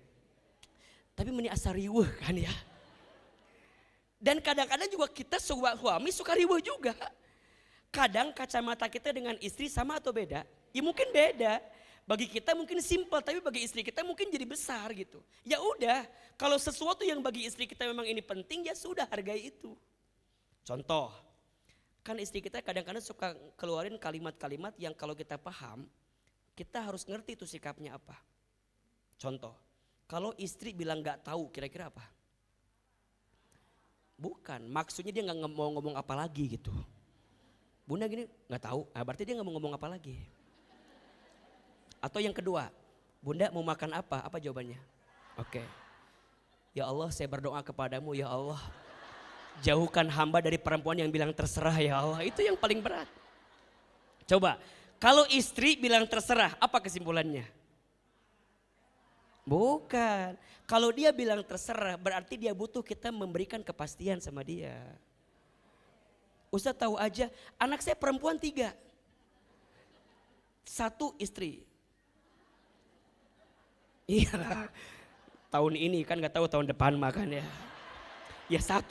tapi meni asa riweuh kan ya. Dan kadang-kadang juga kita suami suka riweuh juga. Kadang kacamata kita dengan istri sama atau beda? Ya mungkin beda. Bagi kita mungkin simpel, tapi bagi istri kita mungkin jadi besar gitu. Ya udah, kalau sesuatu yang bagi istri kita memang ini penting, ya sudah hargai itu. Contoh, kan istri kita kadang-kadang suka keluarin kalimat-kalimat yang kalau kita paham, kita harus ngerti itu sikapnya apa. Contoh, kalau istri bilang gak tahu, kira-kira apa? Bukan, maksudnya dia gak mau ngomong apa lagi gitu. Bunda gini, gak tahu, berarti dia gak mau ngomong apa lagi. Atau yang kedua, Bunda mau makan apa? Apa jawabannya? Oke. Ya Allah, saya berdoa kepadamu ya Allah. Jauhkan hamba dari perempuan yang bilang terserah ya Allah. Itu yang paling berat. Coba, kalau istri bilang terserah, apa kesimpulannya? Bukan. Kalau dia bilang terserah, berarti dia butuh kita memberikan kepastian sama dia. Ustaz tahu aja, anak saya perempuan 3. 1 istri. Iya, tahun ini kan gak tahu tahun depan makan ya. Ya 1.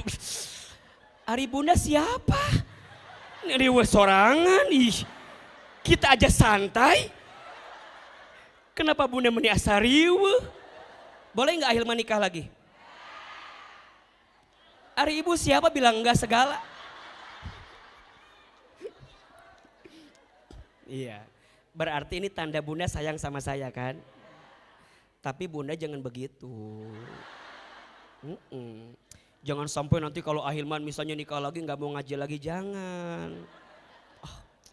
Ari Bunda siapa? Riweuh sorangan, kita aja santai. Kenapa Bunda meni asa riweuh? Boleh gak Ahilman nikah lagi? Ari ibu siapa bilang enggak segala? Iya, berarti ini tanda Bunda sayang sama saya kan? Tapi Bunda jangan begitu. Jangan sampai nanti kalau Ahilman misalnya nikah lagi nggak mau ngaji lagi, jangan.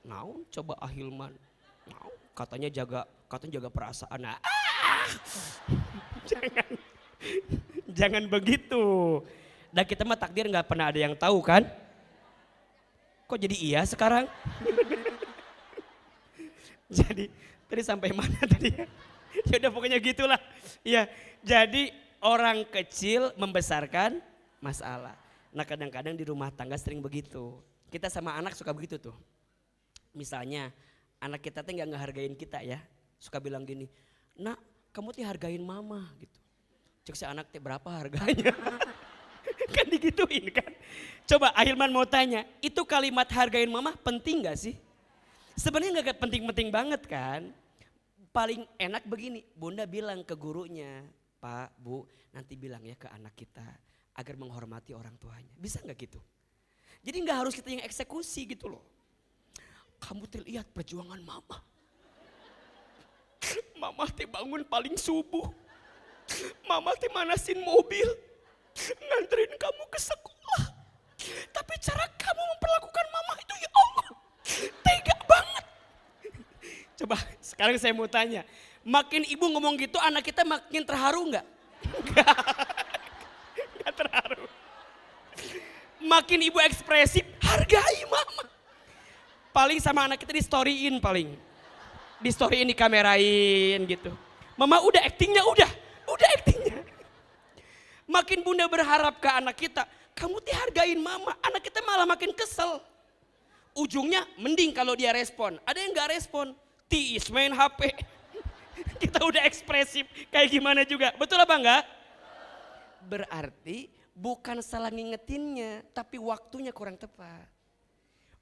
Naon coba Ahilman, katanya jaga perasaan. Jangan begitu. Dan kita mah takdir nggak pernah ada yang tahu kan? Kok jadi iya sekarang? Jadi tadi sampai mana tadi ya? Ya udah pokoknya gitulah. Ya, jadi orang kecil membesarkan masalah. Nah kadang-kadang di rumah tangga sering begitu. Kita sama anak suka begitu tuh. Misalnya anak kita tuh nggak ngehargain kita ya. Suka bilang gini, nak kamu tuh hargain mama gitu. Cek si anak teh berapa harganya? Kan digituin kan. Coba Ahilman mau tanya, itu kalimat hargain mama penting gak sih? Sebenarnya gak penting-penting banget kan. Paling enak begini, Bunda bilang ke gurunya, Pak, Bu, nanti bilang ya ke anak kita agar menghormati orang tuanya. Bisa gak gitu? Jadi gak harus kita yang eksekusi gitu loh. Kamu tuh lihat perjuangan mama. Mama teh bangun paling subuh. Mama teh manasin mobil. Nganterin kamu ke sekolah. Tapi cara kamu memperlakukan mama itu ya Allah. Tega banget. Coba sekarang saya mau tanya, makin ibu ngomong gitu anak kita makin terharu nggak? Nggak terharu. Makin ibu ekspresif, hargai mama. Paling sama anak kita di storyin paling. Di storyin, di kamerain gitu. Mama udah actingnya udah actingnya. Makin Bunda berharap ke anak kita, kamu tuh hargain mama, anak kita malah makin kesel. Ujungnya mending kalau dia respon, ada yang gak respon. Tiis main HP. Kita udah ekspresif kayak gimana juga. Betul apa enggak? Berarti bukan salah ngingetinnya, tapi waktunya kurang tepat.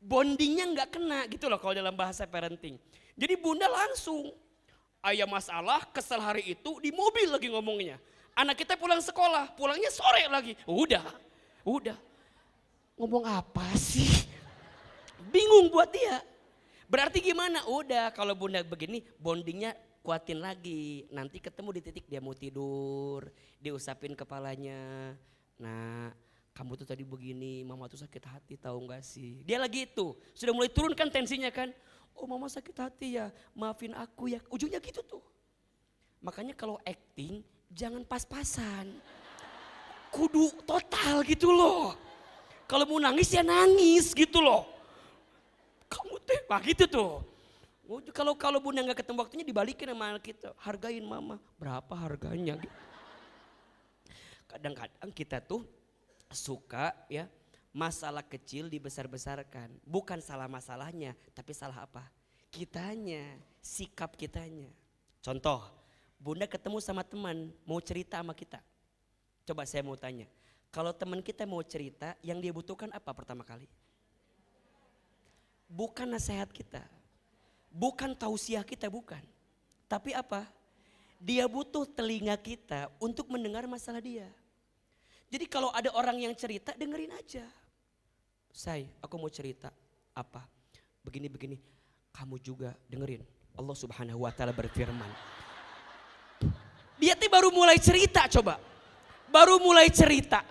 bondingnya nggak kena gitu loh kalau dalam bahasa parenting. Jadi bunda langsung, ayah masalah kesel hari itu di mobil lagi ngomongnya. Anak kita pulang sekolah, pulangnya sore lagi. Udah. Ngomong apa sih? Bingung buat dia. Berarti gimana? Udah kalau bunda begini bondingnya kuatin lagi. Nanti ketemu di titik dia mau tidur, diusapin kepalanya. Nah, kamu tuh tadi begini, mama tuh sakit hati tahu gak sih? Dia lagi itu, sudah mulai turun kan tensinya kan. Oh mama sakit hati ya, maafin aku ya. Ujungnya gitu tuh. Makanya kalau acting jangan pas-pasan. Kudu total gitu loh. Kalau mau nangis ya nangis gitu loh. Kamu teh, nah gitu tuh. Kalau bunda gak ketemu waktunya dibalikin sama anak kita. Hargain mama, berapa harganya? Kadang-kadang kita tuh suka ya masalah kecil dibesar-besarkan. Bukan salah masalahnya, tapi salah apa? Kitanya, sikap kitanya. Contoh, bunda ketemu sama teman mau cerita sama kita. Coba saya mau tanya, kalau teman kita mau cerita yang dia butuhkan apa pertama kali? Bukan nasihat kita, bukan tausiah kita, bukan. Tapi apa? Dia butuh telinga kita untuk mendengar masalah dia. Jadi kalau ada orang yang cerita dengerin aja. Aku mau cerita apa? Begini-begini. Kamu juga dengerin. Allah Subhanahu wa taala berfirman. Dia baru mulai cerita coba. Baru mulai cerita.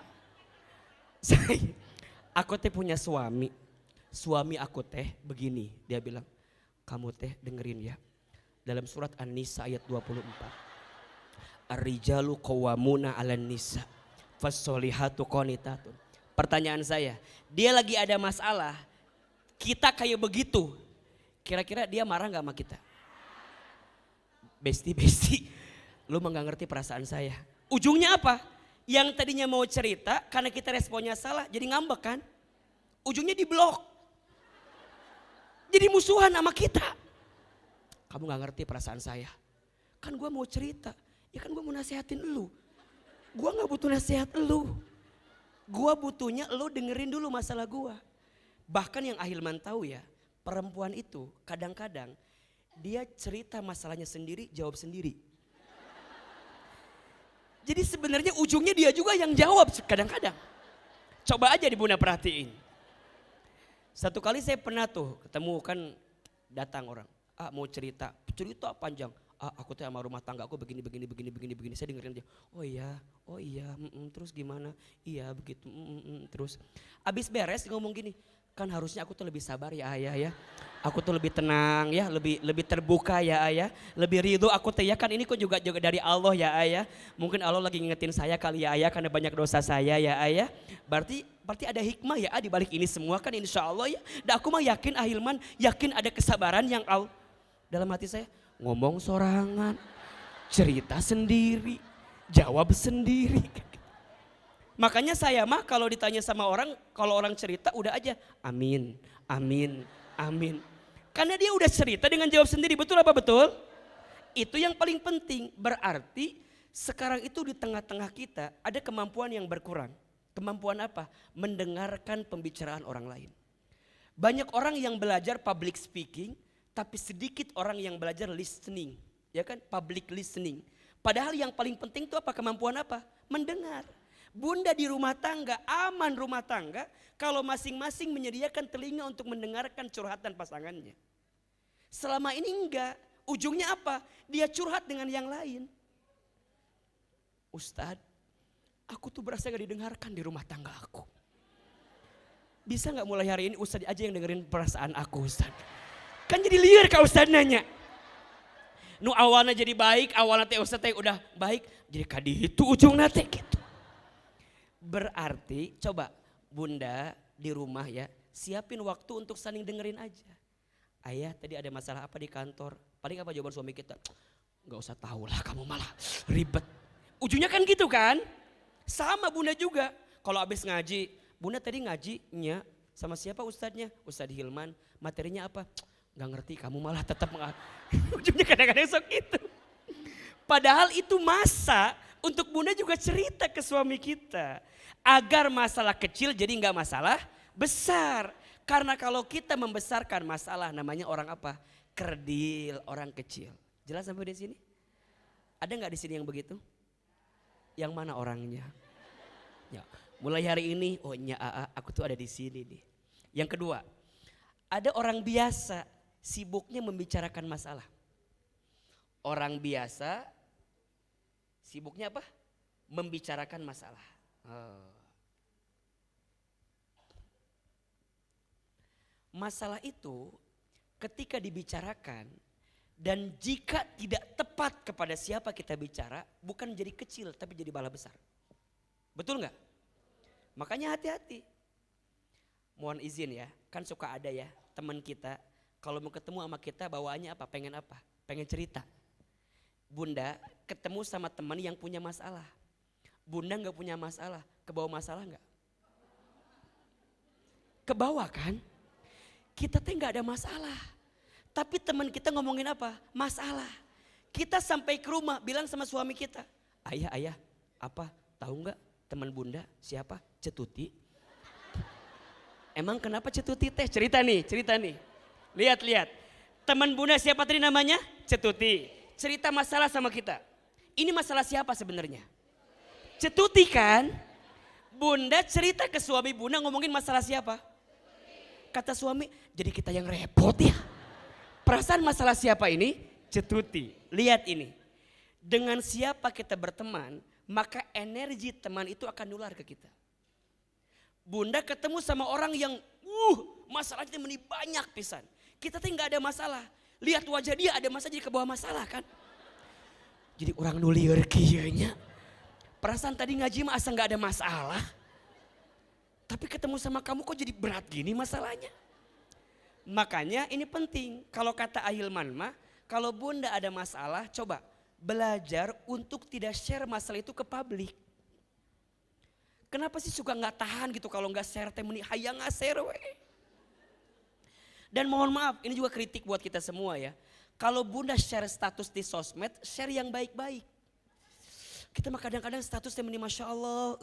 Aku punya suami. Suami aku begini. Dia bilang, kamu dengerin ya. Dalam surat An-Nisa ayat 24. Ar-rijalu qawwamuna 'alan nisa. Fassolihatu qanitatun. Pertanyaan saya, dia lagi ada masalah, kita kayak begitu, kira-kira dia marah gak sama kita? Besti, lu mah gak ngerti perasaan saya. Ujungnya apa? Yang tadinya mau cerita, karena kita responnya salah, jadi ngambek kan? Ujungnya di blok. Jadi musuhan sama kita. Kamu gak ngerti perasaan saya. Kan gue mau cerita, ya kan gue mau nasihatin lu. Gue gak butuh nasihat lu. Gue butuhnya lu dengerin dulu masalah gue. Bahkan yang Ahilman tahu ya, perempuan itu kadang-kadang dia cerita masalahnya sendiri, jawab sendiri. Jadi sebenarnya ujungnya dia juga yang jawab kadang-kadang. Coba aja Bunda perhatiin. Satu kali saya pernah tuh ketemu kan datang orang. Mau cerita panjang. Aku sama rumah tangga aku begini. Saya dengerin dia. Oh iya, terus gimana? Iya begitu, terus. Abis beres ngomong gini, kan harusnya aku tuh lebih sabar ya ayah ya. Aku tuh lebih tenang ya, lebih terbuka ya ayah. Lebih ridho aku ya kan ini kok juga dari Allah ya ayah. Mungkin Allah lagi ngingetin saya kali ya ayah karena banyak dosa saya ya ayah. Berarti ada hikmah ya di balik ini semua kan insya Allah ya. Dan aku mah yakin Ahilman, yakin ada kesabaran yang Allah. Dalam hati saya, ngomong sorangan, cerita sendiri, jawab sendiri. Makanya saya mah kalau ditanya sama orang, kalau orang cerita udah aja amin. Karena dia udah cerita dengan jawab sendiri, betul apa betul? Itu yang paling penting, berarti sekarang itu di tengah-tengah kita ada kemampuan yang berkurang. Kemampuan apa? Mendengarkan pembicaraan orang lain. Banyak orang yang belajar public speaking, tapi sedikit orang yang belajar listening, ya kan, public listening. Padahal yang paling penting itu apa? Kemampuan apa? Mendengar. Bunda di rumah tangga, aman rumah tangga, kalau masing-masing menyediakan telinga untuk mendengarkan curhatan pasangannya. Selama ini enggak, ujungnya apa? Dia curhat dengan yang lain. Ustadz, aku tuh berasa gak didengarkan di rumah tangga aku. Bisa gak mulai hari ini Ustadz aja yang dengerin perasaan aku Ustadz? Kan jadi liar Kak Ustadz nanya. Nu awalnya jadi baik, awalnya Ustadz udah baik, jadi kadi itu ujungnya gitu. Berarti coba Bunda di rumah ya, siapin waktu untuk saling dengerin aja. Ayah tadi ada masalah apa di kantor? Paling apa jawaban suami kita? Gak usah tahu lah kamu malah ribet. Ujungnya kan gitu kan? Sama Bunda juga. Kalau habis ngaji, Bunda tadi ngajinya sama siapa ustadznya? Ustadz Hilman, materinya apa? Gak ngerti, kamu malah tetap ujungnya kadang-kadang sok itu. Padahal itu masa untuk Bunda juga cerita ke suami kita. Agar masalah kecil jadi gak masalah besar. Karena kalau kita membesarkan masalah namanya orang apa? Kerdil, orang kecil. Jelas sampai di sini? Ada nggak di sini yang begitu? Yang mana orangnya? Ya, mulai hari ini, oh nya aku tuh ada di sini nih. Yang kedua, ada orang biasa sibuknya membicarakan masalah. Orang biasa sibuknya apa? Membicarakan masalah. Masalah itu ketika dibicarakan dan jika tidak tepat kepada siapa kita bicara, bukan jadi kecil tapi jadi bala besar. Betul nggak? Makanya hati-hati. Mohon izin ya, kan suka ada ya teman kita kalau mau ketemu sama kita bawaannya apa? Pengen apa? Pengen cerita. Bunda ketemu sama teman yang punya masalah. Bunda nggak punya masalah, kebawa masalah nggak? Kebawa kan? Kita teh nggak ada masalah. Tapi teman kita ngomongin apa? Masalah. Kita sampai ke rumah bilang sama suami kita, ayah, apa? Tahu nggak teman bunda siapa? Cetuti. Emang kenapa Cetuti teh? Cerita nih. Lihat. Teman bunda siapa tadi namanya? Cetuti. Cerita masalah sama kita. Ini masalah siapa sebenarnya? Cetuti kan? Bunda cerita ke suami bunda ngomongin masalah siapa? Kata suami, jadi kita yang repot ya. Perasaan masalah siapa ini? Cetuti. Lihat ini. Dengan siapa kita berteman, maka energi teman itu akan nular ke kita. Bunda ketemu sama orang yang masalahnya meni banyak pisan. Kita tuh nggak ada masalah. Lihat wajah dia ada masalah jadi kebawa masalah kan. Jadi orang nulieur kieu nya. Perasaan tadi ngaji mah asa nggak ada masalah. Tapi ketemu sama kamu kok jadi berat gini masalahnya. Makanya ini penting. Kalau kata Ahilman mah, kalau bunda ada masalah coba belajar untuk tidak share masalah itu ke publik. Kenapa sih suka gak tahan gitu kalau gak share teh meni hayang gak share we. Dan mohon maaf ini juga kritik buat kita semua ya. Kalau bunda share status di sosmed, share yang baik-baik. Kita mah kadang-kadang status teh meni Masya Allah.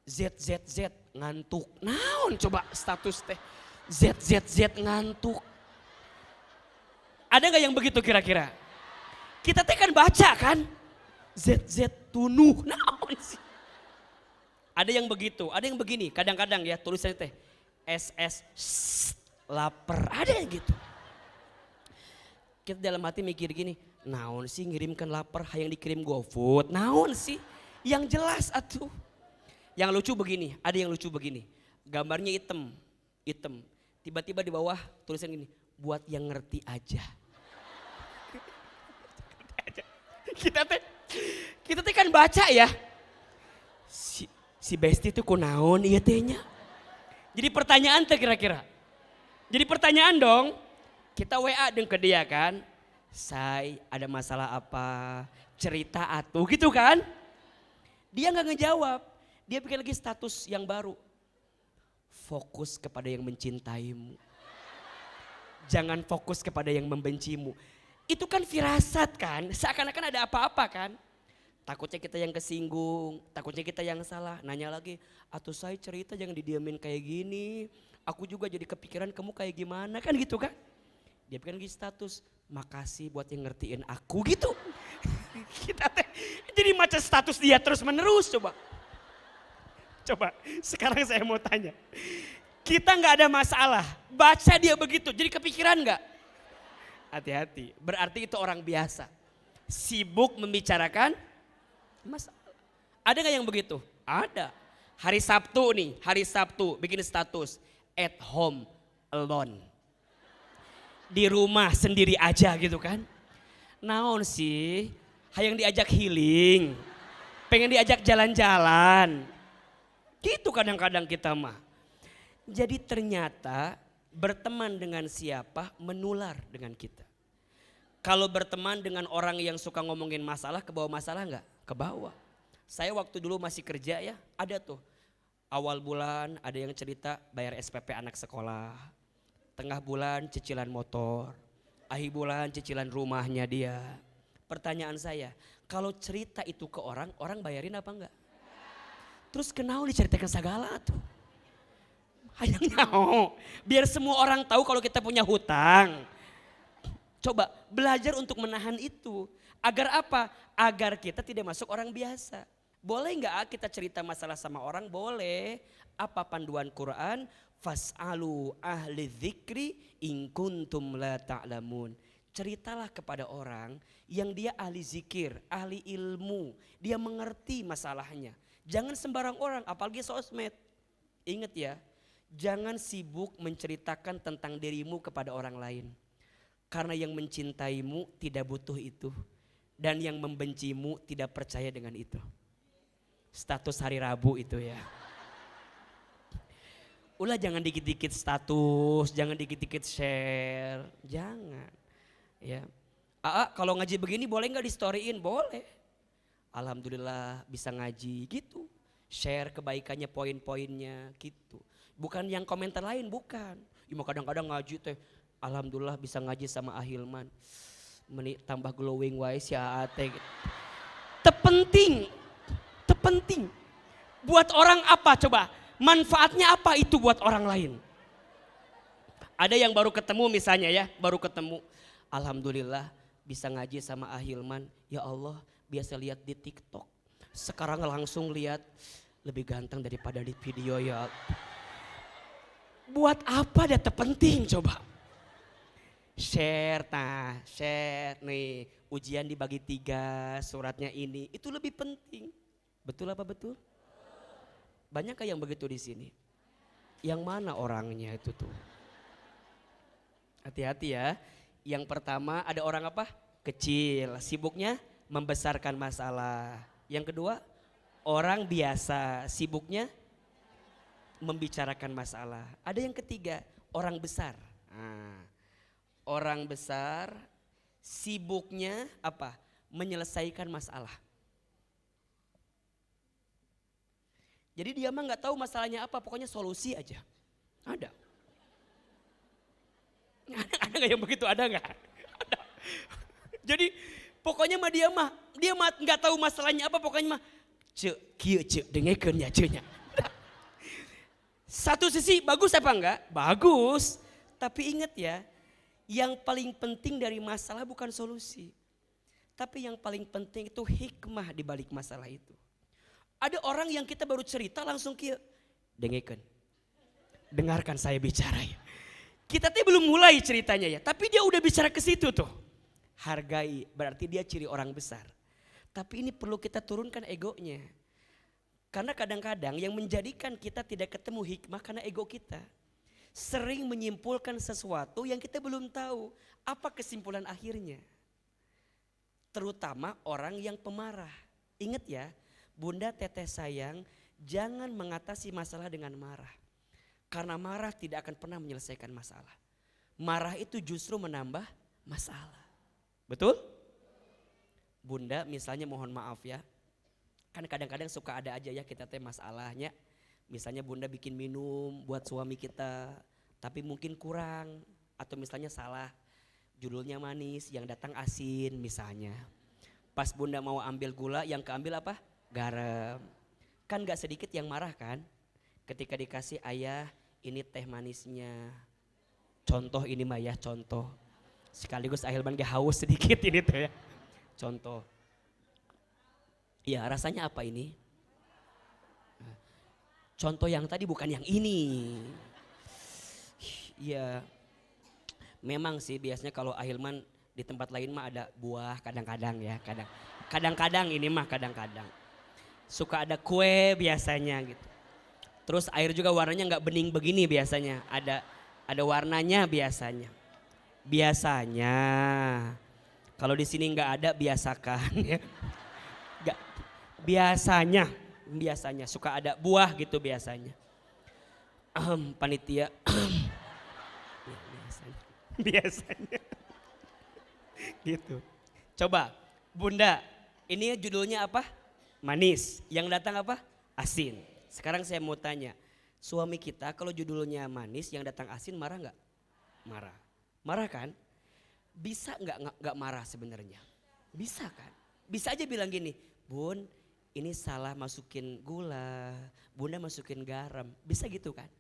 ZZZ ngantuk. Naon coba status teh. ZZZ ngantuk. Ada gak yang begitu kira-kira? Kita teh kan baca kan. ZZ tunuh. Naon sih? Ada yang begitu, ada yang begini. Kadang-kadang ya tulisannya teh SS lapar. Ada yang gitu. Kita dalam hati mikir gini, naon sih ngirimkan lapar hayang dikirim GoFood. Naon sih? Yang jelas atuh. Yang lucu begini, ada yang lucu begini. Gambarnya hitam. Tiba-tiba di bawah tulisan gini, buat yang ngerti aja. Kita teh kan baca ya. Si Besti itu kunaon ieu teh nya. Jadi pertanyaan teh kira-kira. Jadi pertanyaan dong. Kita WA deng ke dia kan. Say, ada masalah apa? Cerita atuh gitu kan. Dia nggak ngejawab. Dia bikin lagi status yang baru. Fokus kepada yang mencintaimu. Jangan fokus kepada yang membencimu. Itu kan firasat kan. Seakan-akan ada apa-apa kan. Takutnya kita yang kesinggung. Takutnya kita yang salah. Nanya lagi. Atuh saya cerita jangan didiamin kayak gini. Aku juga jadi kepikiran kamu kayak gimana. Kan gitu kan. Dia bikin lagi status. Makasih buat yang ngertiin aku gitu. Kita teh jadi macam status dia terus menerus coba. Coba sekarang saya mau tanya. Kita nggak ada masalah. Baca dia begitu jadi kepikiran nggak? Hati-hati. Berarti itu orang biasa. Sibuk membicarakan masalah. Ada nggak yang begitu? Ada. Hari Sabtu bikin status. At home alone. Di rumah sendiri aja gitu kan. Naon sih? Hayang diajak healing. Pengen diajak jalan-jalan. Gitu kadang-kadang kita mah. Jadi ternyata berteman dengan siapa menular dengan kita. Kalau berteman dengan orang yang suka ngomongin masalah, kebawa masalah enggak? Kebawa. Saya waktu dulu masih kerja ya, ada tuh. Awal bulan ada yang cerita bayar SPP anak sekolah. Tengah bulan cicilan motor. Akhir bulan cicilan rumahnya dia. Pertanyaan saya, kalau cerita itu ke orang, orang bayarin apa enggak? Terus kenal diceritakan segala tuh. Hayang nyaho. Biar semua orang tahu kalau kita punya hutang. Coba belajar untuk menahan itu. Agar apa? Agar kita tidak masuk orang biasa. Boleh nggak kita cerita masalah sama orang? Boleh. Apa panduan Quran? Fas'alu ahli dzikri in kuntum la ta'lamun. Ceritalah kepada orang yang dia ahli zikir, ahli ilmu. Dia mengerti masalahnya. Jangan sembarang orang, apalagi sosmed. Ingat ya, jangan sibuk menceritakan tentang dirimu kepada orang lain. Karena yang mencintaimu tidak butuh itu. Dan yang membencimu tidak percaya dengan itu. Status hari Rabu itu ya. Ulah jangan dikit-dikit status, jangan dikit-dikit share. Jangan. Ya. Kalau ngaji begini boleh nggak di storyin? Boleh. Alhamdulillah bisa ngaji gitu. Share kebaikannya, poin-poinnya gitu. Bukan yang komentar lain, bukan. Ya, kadang-kadang ngaji teh, alhamdulillah bisa ngaji sama Ahilman. Tambah glowing wise ya ate. Terpenting. Buat orang apa coba? Manfaatnya apa itu buat orang lain? Ada yang baru ketemu misalnya ya, baru ketemu. Alhamdulillah bisa ngaji sama Ahilman. Ya Allah, biasa lihat di TikTok. Sekarang langsung lihat lebih ganteng daripada di video ya. Buat apa dia terpenting coba? Share nih. Ujian dibagi 3, suratnya ini. Itu lebih penting. Betul apa betul? Banyak yang begitu di sini? Yang mana orangnya itu tuh? Hati-hati ya. Yang pertama ada orang apa? Kecil, sibuknya membesarkan masalah. Yang kedua, orang biasa, sibuknya membicarakan masalah. Ada yang ketiga, orang besar. Orang besar sibuknya apa? Menyelesaikan masalah. Jadi dia mah nggak tahu masalahnya apa, pokoknya solusi aja. Ada. Ada nggak yang begitu? Ada nggak? Ada. Jadi pokoknya mah dia mah nggak tahu masalahnya apa, pokoknya mah cek dengekeun ya ceknya. Satu sisi bagus apa enggak? Bagus. Tapi ingat ya, yang paling penting dari masalah bukan solusi. Tapi yang paling penting itu hikmah di balik masalah itu. Ada orang yang kita baru cerita langsung dengekeun. Dengarkan saya bicara ya. Kita tuh belum mulai ceritanya ya, tapi dia udah bicara ke situ tuh. Hargai, berarti dia ciri orang besar. Tapi ini perlu kita turunkan egonya. Karena kadang-kadang yang menjadikan kita tidak ketemu hikmah karena ego kita. Sering menyimpulkan sesuatu yang kita belum tahu apa kesimpulan akhirnya. Terutama orang yang pemarah. Ingat ya, Bunda Teteh sayang, jangan mengatasi masalah dengan marah. Karena marah tidak akan pernah menyelesaikan masalah. Marah itu justru menambah masalah. Betul? Bunda misalnya mohon maaf ya. Kan kadang-kadang suka ada aja ya kita teh masalahnya. Misalnya Bunda bikin minum buat suami kita. Tapi mungkin kurang. Atau misalnya salah. Judulnya manis, yang datang asin misalnya. Pas Bunda mau ambil gula, yang keambil apa? Garam. Kan gak sedikit yang marah kan? Ketika dikasih ayah, ini teh manisnya. Contoh ini mah ya, contoh. Sekaligus Ahilman gak haus sedikit ini tuh ya. Contoh. Ya rasanya apa ini? Contoh yang tadi bukan yang ini. Ya memang sih biasanya kalau Ahilman di tempat lain mah ada buah kadang-kadang ya. Kadang-kadang ini mah kadang-kadang. Suka ada kue biasanya gitu. Terus air juga warnanya nggak bening begini biasanya. Ada warnanya biasanya. Biasanya. Kalau di sini nggak ada biasakan ya. Nggak. Biasanya suka ada buah gitu biasanya. Panitia. Ya, biasanya. Gitu. Coba Bunda, ini judulnya apa? Manis. Yang datang apa? Asin. Sekarang saya mau tanya, suami kita kalau judulnya manis yang datang asin marah nggak? Marah. Marah kan? Bisa nggak marah sebenarnya? Bisa kan? Bisa aja bilang gini, Bun ini salah masukin gula, Bunda masukin garam. Bisa gitu kan?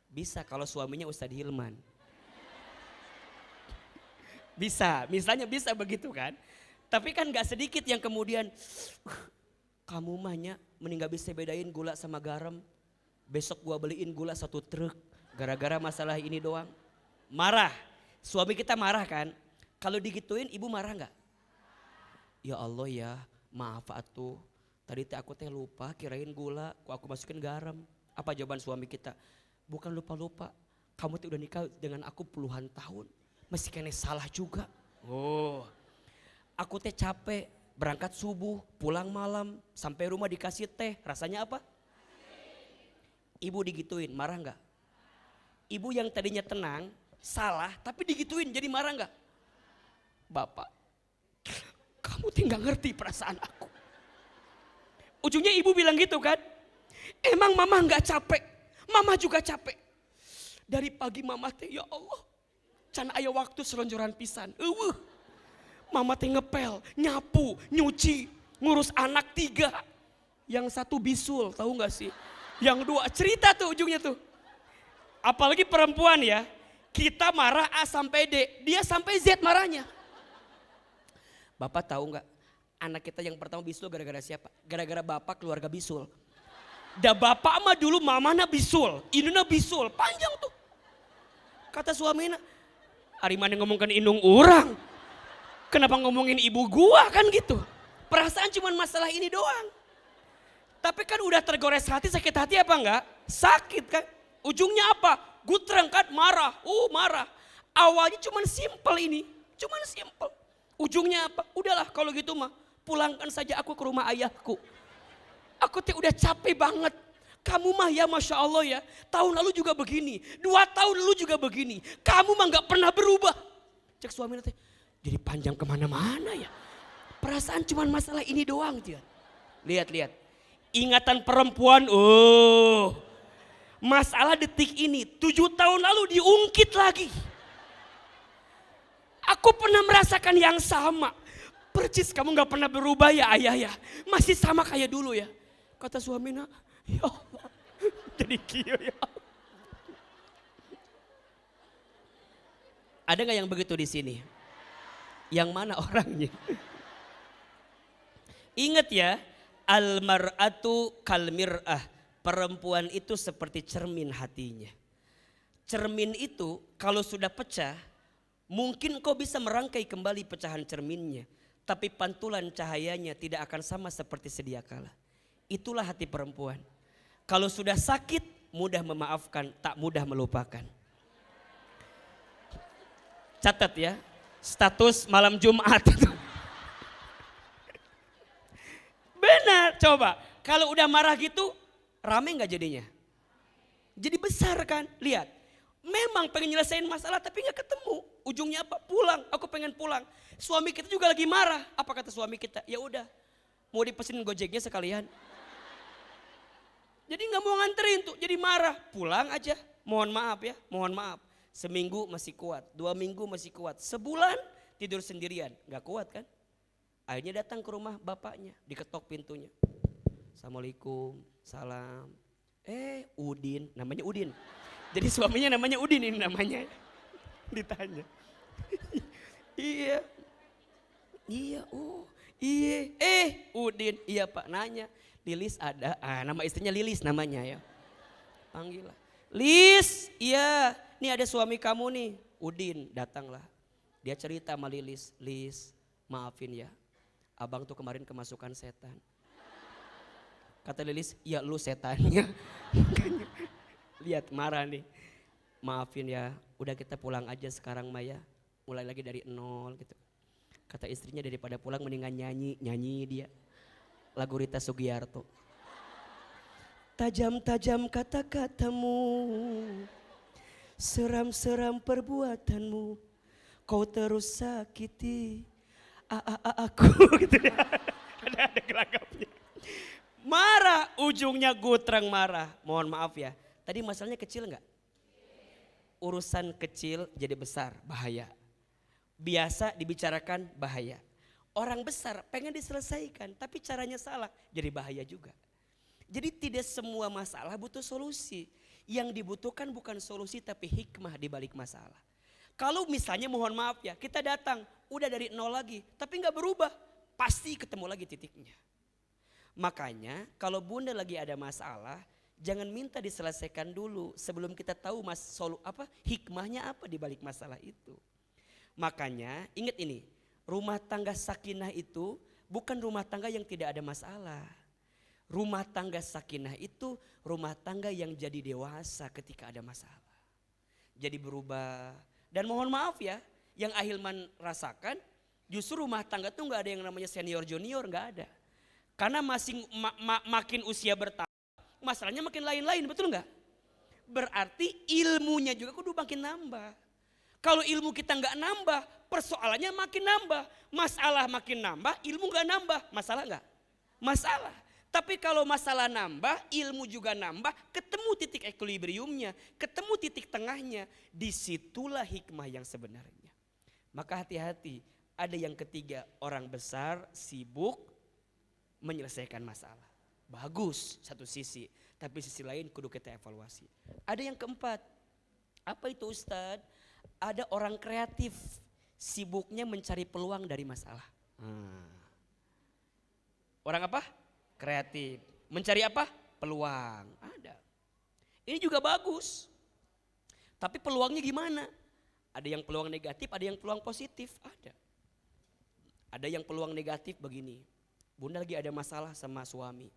Bisa kalau suaminya Ustadz Hilman. Bisa, misalnya bisa begitu kan. Tapi kan gak sedikit yang kemudian, kamu mahnya mending gak bisa bedain gula sama garam. Besok gua beliin gula 1 truk. Gara-gara masalah ini doang. Marah, suami kita marah kan. Kalau digituin ibu marah gak? Ya Allah ya, maaf atuh. Tadi teh aku teh lupa kirain gula, kok aku masukin garam. Apa jawaban suami kita? Bukan lupa-lupa, kamu tuh udah nikah dengan aku puluhan tahun. Masih kena salah juga. Oh, aku teh capek, berangkat subuh, pulang malam, sampai rumah dikasih teh. Rasanya apa? Ibu digituin, marah nggak? Ibu yang tadinya tenang, salah, tapi digituin jadi marah nggak? Bapak, kamu tuh nggak ngerti perasaan aku. Ujungnya ibu bilang gitu kan? Emang mama nggak capek? Mama juga capek. Dari pagi mama teh ya Allah, can aya waktu selonjoran pisan. Mama teh ngepel, nyapu, nyuci, ngurus anak 3. Yang 1 bisul, tahu nggak sih? Yang 2 cerita tuh ujungnya tuh. Apalagi perempuan ya, kita marah A sampai D, dia sampai Z marahnya. Bapak tahu nggak? Anak kita yang pertama bisul gara-gara siapa? Gara-gara bapak keluarga bisul. Da bapak mah dulu mamana bisul, induna bisul, panjang tuh. Kata suaminya, ari mana ngomongkan indung orang. Kenapa ngomongin ibu gua kan gitu. Perasaan cuman masalah ini doang. Tapi kan udah tergores hati, sakit hati apa enggak? Sakit kan. Ujungnya apa? Gutreng kan marah, marah. Awalnya cuman simple ini, cuman simple. Ujungnya apa? Udahlah kalau gitu mah, pulangkan saja aku ke rumah ayahku. Aku teh udah capek banget. Kamu mah ya Masya Allah ya, tahun lalu juga begini, 2 tahun lalu juga begini. Kamu mah gak pernah berubah. Cek suami teh, jadi panjang kemana-mana ya. Perasaan cuman masalah ini doang dia. Lihat. Ingatan perempuan, masalah detik ini 7 tahun lalu diungkit lagi. Aku pernah merasakan yang sama. Percis kamu gak pernah berubah ya ayah ya. Masih sama kayak dulu ya. Kata suaminya, ya Allah, jadi kio ya Allah. Ada gak yang begitu di sini? Yang mana orangnya? Ingat ya, al-mar'atu kalmir'ah. Perempuan itu seperti cermin hatinya. Cermin itu kalau sudah pecah, mungkin kau bisa merangkai kembali pecahan cerminnya. Tapi pantulan cahayanya tidak akan sama seperti sedia kala. Itulah hati perempuan. Kalau sudah sakit, mudah memaafkan, tak mudah melupakan. Catat ya, status malam Jumat. Benar, coba. Kalau udah marah gitu, rame gak jadinya? Jadi besar kan, lihat. Memang pengen nyelesain masalah tapi gak ketemu. Ujungnya apa? Pulang, aku pengen pulang. Suami kita juga lagi marah. Apa kata suami kita? Ya udah, mau dipesenin Gojeknya sekalian. Jadi gak mau nganterin tuh, jadi marah. Pulang aja, mohon maaf ya, mohon maaf. Seminggu masih kuat, 2 minggu masih kuat. Sebulan tidur sendirian, gak kuat kan? Akhirnya datang ke rumah bapaknya, diketok pintunya. Assalamualaikum, salam. Udin, namanya Udin. Jadi suaminya namanya Udin ini namanya. Ditanya. Iya, Udin, iya Pak, nanya. Lilis ada, nama istrinya Lilis namanya ya. Panggil lah. Lis, iya, nih ada suami kamu nih, Udin, datanglah. Dia cerita sama Lilis, Lis, maafin ya, abang tuh kemarin kemasukan setan. Kata Lilis, ya lu setannya. Lihat marah nih, maafin ya, udah kita pulang aja sekarang Maya, mulai lagi dari nol gitu. Kata istrinya daripada pulang mendingan nyanyi dia. Lagu Rita Sugiarto. Tajam-tajam kata-katamu, seram-seram perbuatanmu, kau terus sakiti aku gitu ya. Ada gelagapnya. Marah, ujungnya gutreng marah. Mohon maaf ya. Tadi masalahnya kecil enggak? Urusan kecil jadi besar, bahaya. Biasa dibicarakan, bahaya. Orang besar pengen diselesaikan, tapi caranya salah, jadi bahaya juga. Jadi tidak semua masalah butuh solusi. Yang dibutuhkan bukan solusi tapi hikmah di balik masalah. Kalau misalnya mohon maaf ya, kita datang udah dari nol lagi, tapi nggak berubah, pasti ketemu lagi titiknya. Makanya kalau bunda lagi ada masalah, jangan minta diselesaikan dulu sebelum kita tahu hikmahnya apa di balik masalah itu. Makanya ingat ini, rumah tangga sakinah itu bukan rumah tangga yang tidak ada masalah. Rumah tangga sakinah itu rumah tangga yang jadi dewasa ketika ada masalah. Jadi berubah. Dan mohon maaf ya, yang Ahilman rasakan justru rumah tangga tuh gak ada yang namanya senior junior, gak ada. Karena makin usia bertambah, masalahnya makin lain-lain, betul gak? Berarti ilmunya juga kudu makin nambah. Kalau ilmu kita gak nambah, persoalannya makin nambah. Masalah makin nambah, ilmu gak nambah. Masalah gak? Masalah. Tapi kalau masalah nambah, ilmu juga nambah, ketemu titik equilibriumnya, ketemu titik tengahnya, disitulah hikmah yang sebenarnya. Maka hati-hati, ada yang ketiga, orang besar sibuk menyelesaikan masalah. Bagus satu sisi, tapi sisi lain kudu kita evaluasi. Ada yang keempat, apa itu Ustadz? Ada orang kreatif, sibuknya mencari peluang dari masalah. Orang apa? Kreatif. Mencari apa? Peluang. Ada. Ini juga bagus. Tapi peluangnya gimana? Ada yang peluang negatif, ada yang peluang positif. Ada. Ada yang peluang negatif begini. Bunda lagi ada masalah sama suami.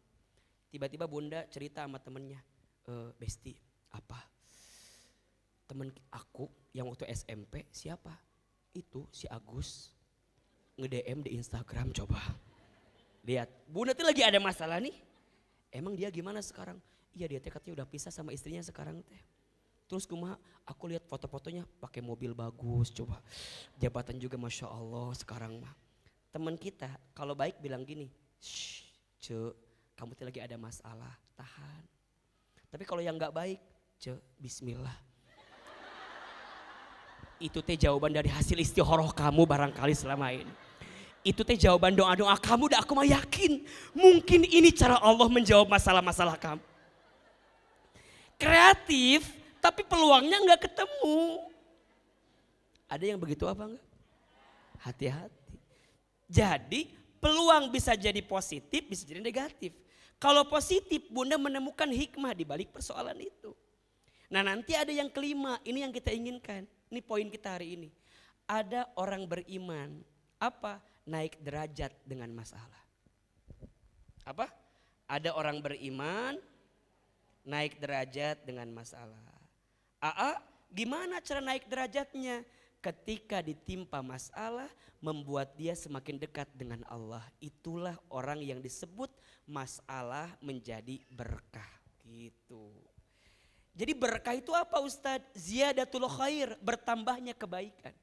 Tiba-tiba bunda cerita sama temennya. Besti, apa? Temen aku yang waktu SMP siapa? Itu si Agus. Nge-DM di Instagram coba. Lihat, bunda tuh lagi ada masalah nih. Emang dia gimana sekarang? Iya dia katanya udah pisah sama istrinya sekarang teh. Terus kumaha, aku lihat foto-fotonya pakai mobil bagus coba. Jabatan juga Masya Allah sekarang mah. Teman kita kalau baik bilang gini, shh ce, kamu tuh lagi ada masalah, tahan. Tapi kalau yang gak baik, ce, bismillah. Itu teh jawaban dari hasil istihoroh kamu barangkali selama ini. Itu teh jawaban doa-doa kamu, dan aku mah yakin mungkin ini cara Allah menjawab masalah-masalah kamu. Kreatif tapi peluangnya nggak ketemu. Ada yang begitu apa enggak? Hati-hati. Jadi peluang bisa jadi positif, bisa jadi negatif. Kalau positif, bunda menemukan hikmah di balik persoalan itu. Nah nanti ada yang kelima, ini yang kita inginkan. Ini poin kita hari ini. Ada orang beriman, apa? Naik derajat dengan masalah. Apa? Ada orang beriman naik derajat dengan masalah. Gimana cara naik derajatnya? Ketika ditimpa masalah membuat dia semakin dekat dengan Allah. Itulah orang yang disebut masalah menjadi berkah. Gitu. Jadi berkah itu apa Ustadz? Ziyadatul khair, bertambahnya kebaikan.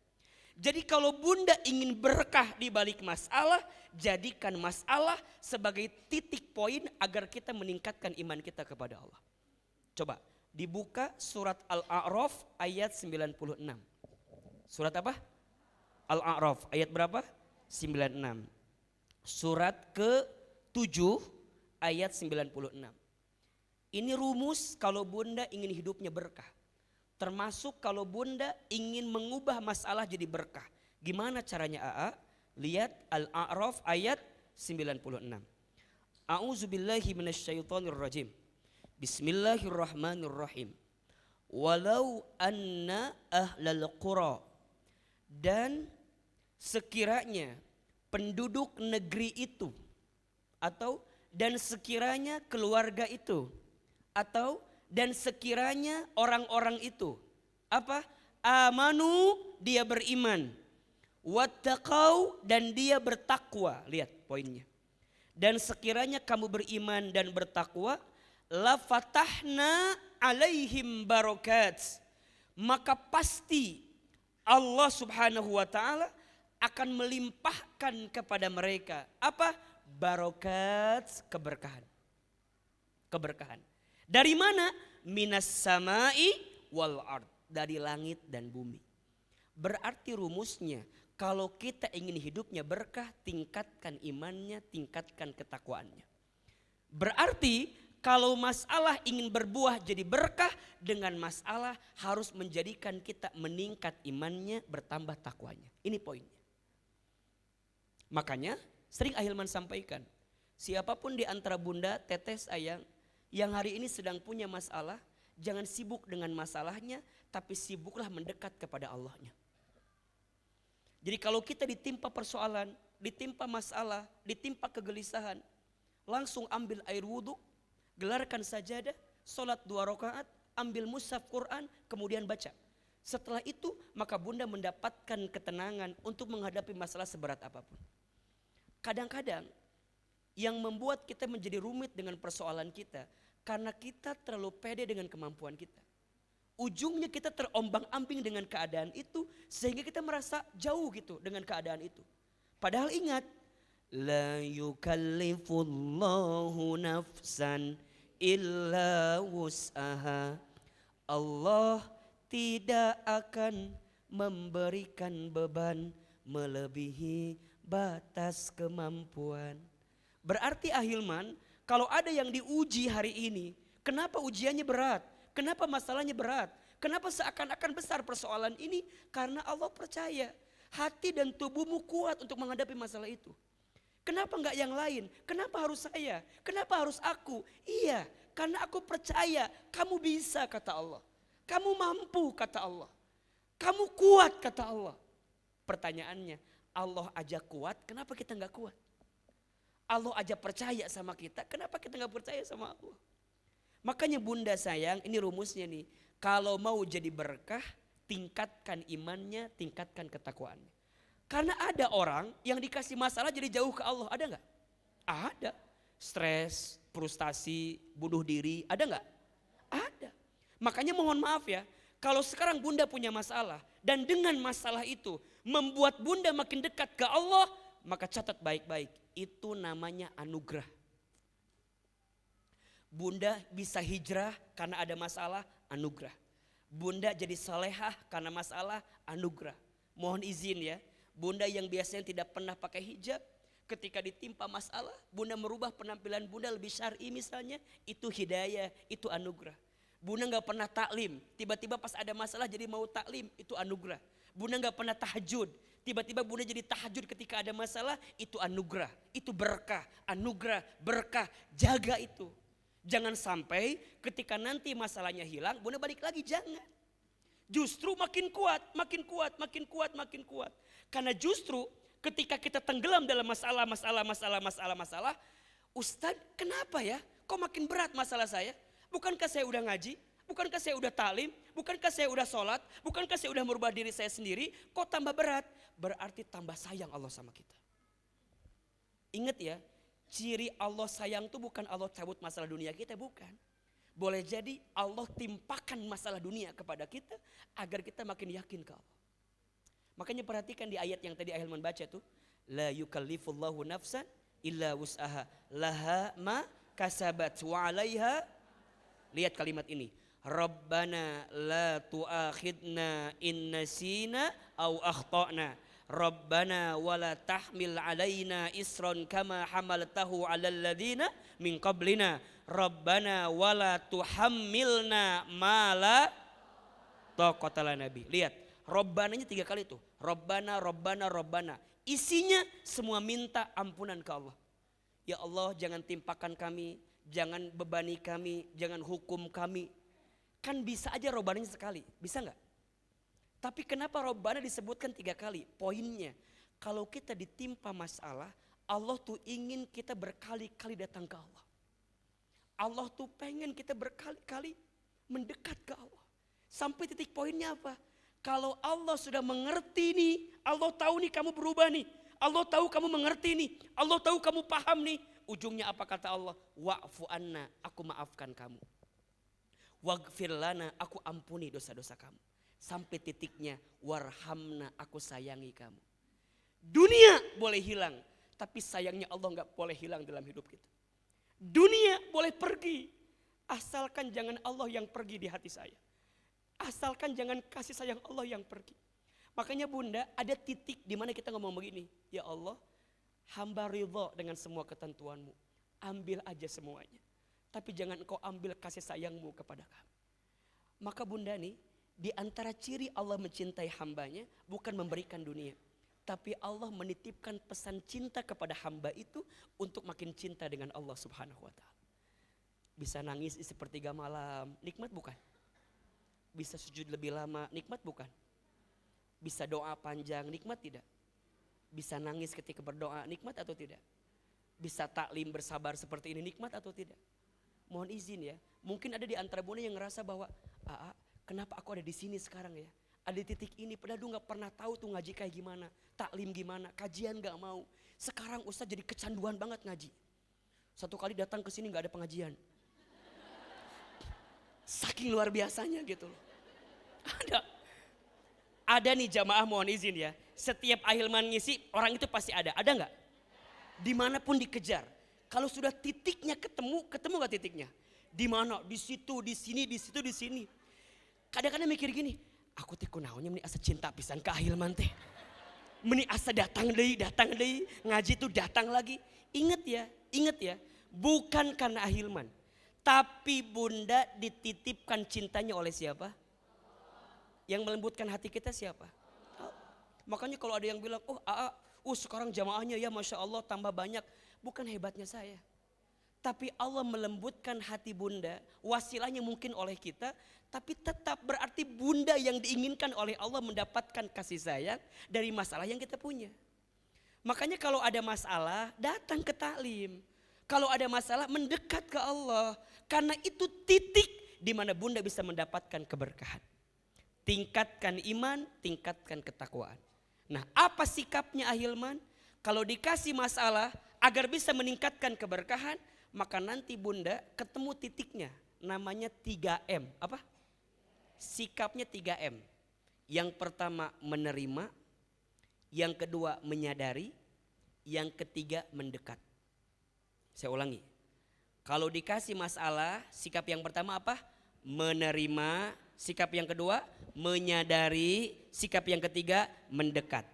Jadi kalau bunda ingin berkah di balik masalah, jadikan masalah sebagai titik poin agar kita meningkatkan iman kita kepada Allah. Coba dibuka surat Al-A'raf ayat 96. Surat apa? Al-A'raf ayat berapa? 96. Surat ke-7 ayat 96. Ini rumus kalau bunda ingin hidupnya berkah. Termasuk kalau bunda ingin mengubah masalah jadi berkah. Gimana caranya AA? Lihat Al-A'raf ayat 96. A'udzubillahi minasyaitonirrajim. Bismillahirrahmanirrahim. Walau anna ahlal qura, dan sekiranya penduduk negeri itu, atau dan sekiranya keluarga itu, atau dan sekiranya orang-orang itu apa? Amanu, dia beriman. Wattaqau, dan dia bertakwa. Lihat poinnya. Dan sekiranya kamu beriman dan bertakwa, la fatahna alaihim barakat, maka pasti Allah Subhanahu wa taala akan melimpahkan kepada mereka apa? Barakat, keberkahan. Keberkahan. Dari mana? Minas samai wal ard, dari langit dan bumi. Berarti rumusnya, kalau kita ingin hidupnya berkah, tingkatkan imannya, tingkatkan ketakwaannya. Berarti kalau masalah ingin berbuah jadi berkah, dengan masalah harus menjadikan kita meningkat imannya, bertambah takwanya. Ini poinnya. Makanya sering Ahilman sampaikan, siapapun di antara bunda, teteh, sayang yang hari ini sedang punya masalah, jangan sibuk dengan masalahnya, tapi sibuklah mendekat kepada Allahnya. Jadi kalau kita ditimpa persoalan, ditimpa masalah, ditimpa kegelisahan, langsung ambil air wudhu, gelarkan sajadah, sholat 2 rakaat, ambil mushaf Quran, kemudian baca. Setelah itu maka bunda mendapatkan ketenangan untuk menghadapi masalah seberat apapun. Kadang-kadang yang membuat kita menjadi rumit dengan persoalan kita, karena kita terlalu pede dengan kemampuan kita. Ujungnya kita terombang-ambing dengan keadaan itu, sehingga kita merasa jauh gitu dengan keadaan itu. Padahal ingat, la yukallifullahu nafsan illa wus'aha. Allah tidak akan memberikan beban melebihi batas kemampuan. Berarti Ahilman, kalau ada yang diuji hari ini, kenapa ujiannya berat? Kenapa masalahnya berat? Kenapa seakan-akan besar persoalan ini? Karena Allah percaya hati dan tubuhmu kuat untuk menghadapi masalah itu. Kenapa enggak yang lain? Kenapa harus saya? Kenapa harus aku? Iya, karena aku percaya kamu bisa, kata Allah. Kamu mampu, kata Allah. Kamu kuat, kata Allah. Pertanyaannya, Allah aja kuat, kenapa kita enggak kuat? Allah aja percaya sama kita, kenapa kita enggak percaya sama Allah? Makanya bunda sayang, ini rumusnya nih. Kalau mau jadi berkah, tingkatkan imannya, tingkatkan ketakwaannya. Karena ada orang yang dikasih masalah jadi jauh ke Allah, ada nggak? Ada. Stres, frustasi, bunuh diri, ada nggak? Ada. Makanya mohon maaf ya, kalau sekarang bunda punya masalah dan dengan masalah itu membuat bunda makin dekat ke Allah, maka catat baik-baik, itu namanya anugerah. Bunda bisa hijrah karena ada masalah, anugerah. Bunda jadi salehah karena masalah, anugerah. Mohon izin ya, bunda yang biasanya tidak pernah pakai hijab, ketika ditimpa masalah, bunda merubah penampilan bunda lebih syar'i misalnya, itu hidayah, itu anugerah. Bunda gak pernah taklim, tiba-tiba pas ada masalah jadi mau taklim, itu anugerah. Bunda gak pernah tahajud, tiba-tiba bunda jadi tahajud ketika ada masalah, itu anugerah, itu berkah, anugerah, berkah, jaga itu. Jangan sampai ketika nanti masalahnya hilang, bunda balik lagi, jangan. Justru makin kuat, makin kuat, makin kuat, makin kuat. Karena justru ketika kita tenggelam dalam masalah, Ustadz kenapa ya? Kok makin berat masalah saya? Bukankah saya udah ngaji? Bukankah saya udah taklim? Bukankah saya udah sholat? Bukankah saya udah merubah diri saya sendiri? Kok tambah berat? Berarti tambah sayang Allah sama kita. Ingat ya, ciri Allah sayang itu bukan Allah cabut masalah dunia kita, bukan. Boleh jadi Allah timpakan masalah dunia kepada kita agar kita makin yakin ke Allah. Makanya perhatikan di ayat yang tadi Ahilman baca tuh, la yukallifullahu nafsan illa wus'aha laha ma kasabat wa 'alaiha. Lihat kalimat ini, Rabbana la tu'akhidna in nasina au akhtana. Rabbana wala tahmil alaina isron kama hamaltahu alal ladina min qablina. Rabbana wala tuhammilna mala taqata lana bi. Lihat, Rabbananya 3 kali tuh. Rabbana, Rabbana, Rabbana. Isinya semua minta ampunan ke Allah. Ya Allah, jangan timpakan kami, jangan bebani kami, jangan hukum kami. Kan bisa aja Rabbananya sekali, bisa enggak? Tapi kenapa Rabbana disebutkan 3 kali? Poinnya, kalau kita ditimpa masalah, Allah tuh ingin kita berkali-kali datang ke Allah. Allah tuh pengen kita berkali-kali mendekat ke Allah. Sampai titik poinnya apa? Kalau Allah sudah mengerti nih, Allah tahu nih kamu berubah nih, Allah tahu kamu mengerti nih, Allah tahu kamu paham nih. Ujungnya apa kata Allah? Wa'fu anna, aku maafkan kamu. Waghfir lana, aku ampuni dosa-dosa kamu. Sampai titiknya warhamna, aku sayangi kamu. Dunia boleh hilang, tapi sayangnya Allah gak boleh hilang dalam hidup kita. Dunia boleh pergi, asalkan jangan Allah yang pergi di hati saya. Asalkan jangan kasih sayang Allah yang pergi. Makanya bunda, ada titik di mana kita ngomong begini, ya Allah, hamba ridho dengan semua ketentuanmu, ambil aja semuanya. tapi jangan engkau ambil kasih sayangmu kepada kami. Maka bunda nih, di antara ciri Allah mencintai hambanya bukan memberikan dunia, tapi Allah menitipkan pesan cinta kepada hamba itu untuk makin cinta dengan Allah Subhanahu wa ta'ala. Bisa nangis di sepertiga malam, nikmat bukan? Bisa sujud lebih lama, nikmat bukan? Bisa doa panjang, nikmat tidak? Bisa nangis ketika berdoa, nikmat atau tidak? Bisa taklim bersabar seperti ini, nikmat atau tidak? Mohon izin ya, mungkin ada di antara bunda yang ngerasa bahwa, kenapa aku ada di sini sekarang ya? Ada di titik ini, padahal dulu gak pernah tahu tuh ngaji kayak gimana, taklim gimana, kajian gak mau. Sekarang Ustaz jadi kecanduan banget ngaji. Satu kali datang ke sini gak ada pengajian. Saking luar biasanya gitu loh. Ada nih jamaah, mohon izin ya. Setiap ahilman ngisi, orang itu pasti ada gak? Dimanapun dikejar. Kalau sudah titiknya ketemu gak titiknya? Di mana? Di situ, di sini, di situ, di sini. Kadang-kadang mikir gini, aku teh kunaonnya meni asa cinta pisan ke ahilman teh. Meni asa datang deui, ngaji tuh datang lagi. Ingat ya, bukan karena ahilman. Tapi bunda dititipkan cintanya oleh siapa? Yang melembutkan hati kita siapa? Makanya kalau ada yang bilang, sekarang jamaahnya ya Masya Allah tambah banyak. Bukan hebatnya saya. Tapi Allah melembutkan hati bunda, wasilahnya mungkin oleh kita, tapi tetap berarti bunda yang diinginkan oleh Allah mendapatkan kasih sayang dari masalah yang kita punya. Makanya kalau ada masalah, datang ke taklim. Kalau ada masalah, mendekat ke Allah. Karena itu titik di mana bunda bisa mendapatkan keberkahan. Tingkatkan iman, tingkatkan ketakwaan. Nah, apa sikapnya ahilman? Kalau dikasih masalah, agar bisa meningkatkan keberkahan, maka nanti bunda ketemu titiknya, namanya 3M. Apa? Sikapnya 3M. Yang pertama menerima, yang kedua menyadari, yang ketiga mendekat. Saya ulangi. Kalau dikasih masalah, sikap yang pertama apa? Menerima. Sikap yang kedua menyadari. Sikap yang ketiga mendekat.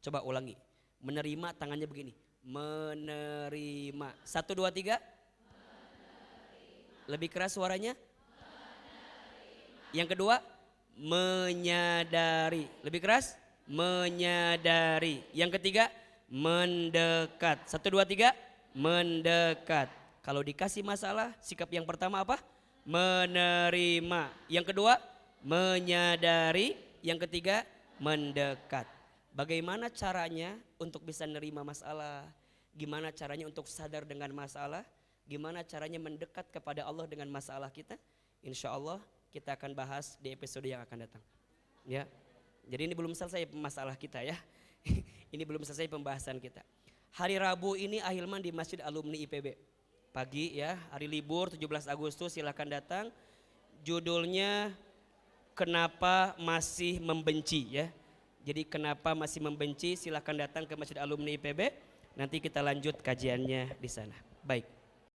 Coba ulangi. Menerima, tangannya begini. Menerima. 1, 2, 3. Lebih keras suaranya. Yang kedua, menyadari. Lebih keras. Menyadari. Yang ketiga, mendekat. 1, 2, 3. Mendekat. Kalau dikasih masalah, sikap yang pertama apa? Menerima. Yang kedua, menyadari. Yang ketiga, mendekat. Bagaimana caranya untuk bisa nerima masalah? Gimana caranya untuk sadar dengan masalah? Gimana caranya mendekat kepada Allah dengan masalah kita? Insya Allah kita akan bahas di episode yang akan datang. Ya, jadi ini belum selesai masalah kita ya. Ini belum selesai pembahasan kita. Hari Rabu ini ahilman di Masjid Alumni IPB. Pagi ya, hari libur 17 Agustus silakan datang. Judulnya Kenapa Masih Membenci ya. Jadi kenapa masih membenci, silakan datang ke Masjid Alumni IPB. Nanti kita lanjut kajiannya di sana. Baik.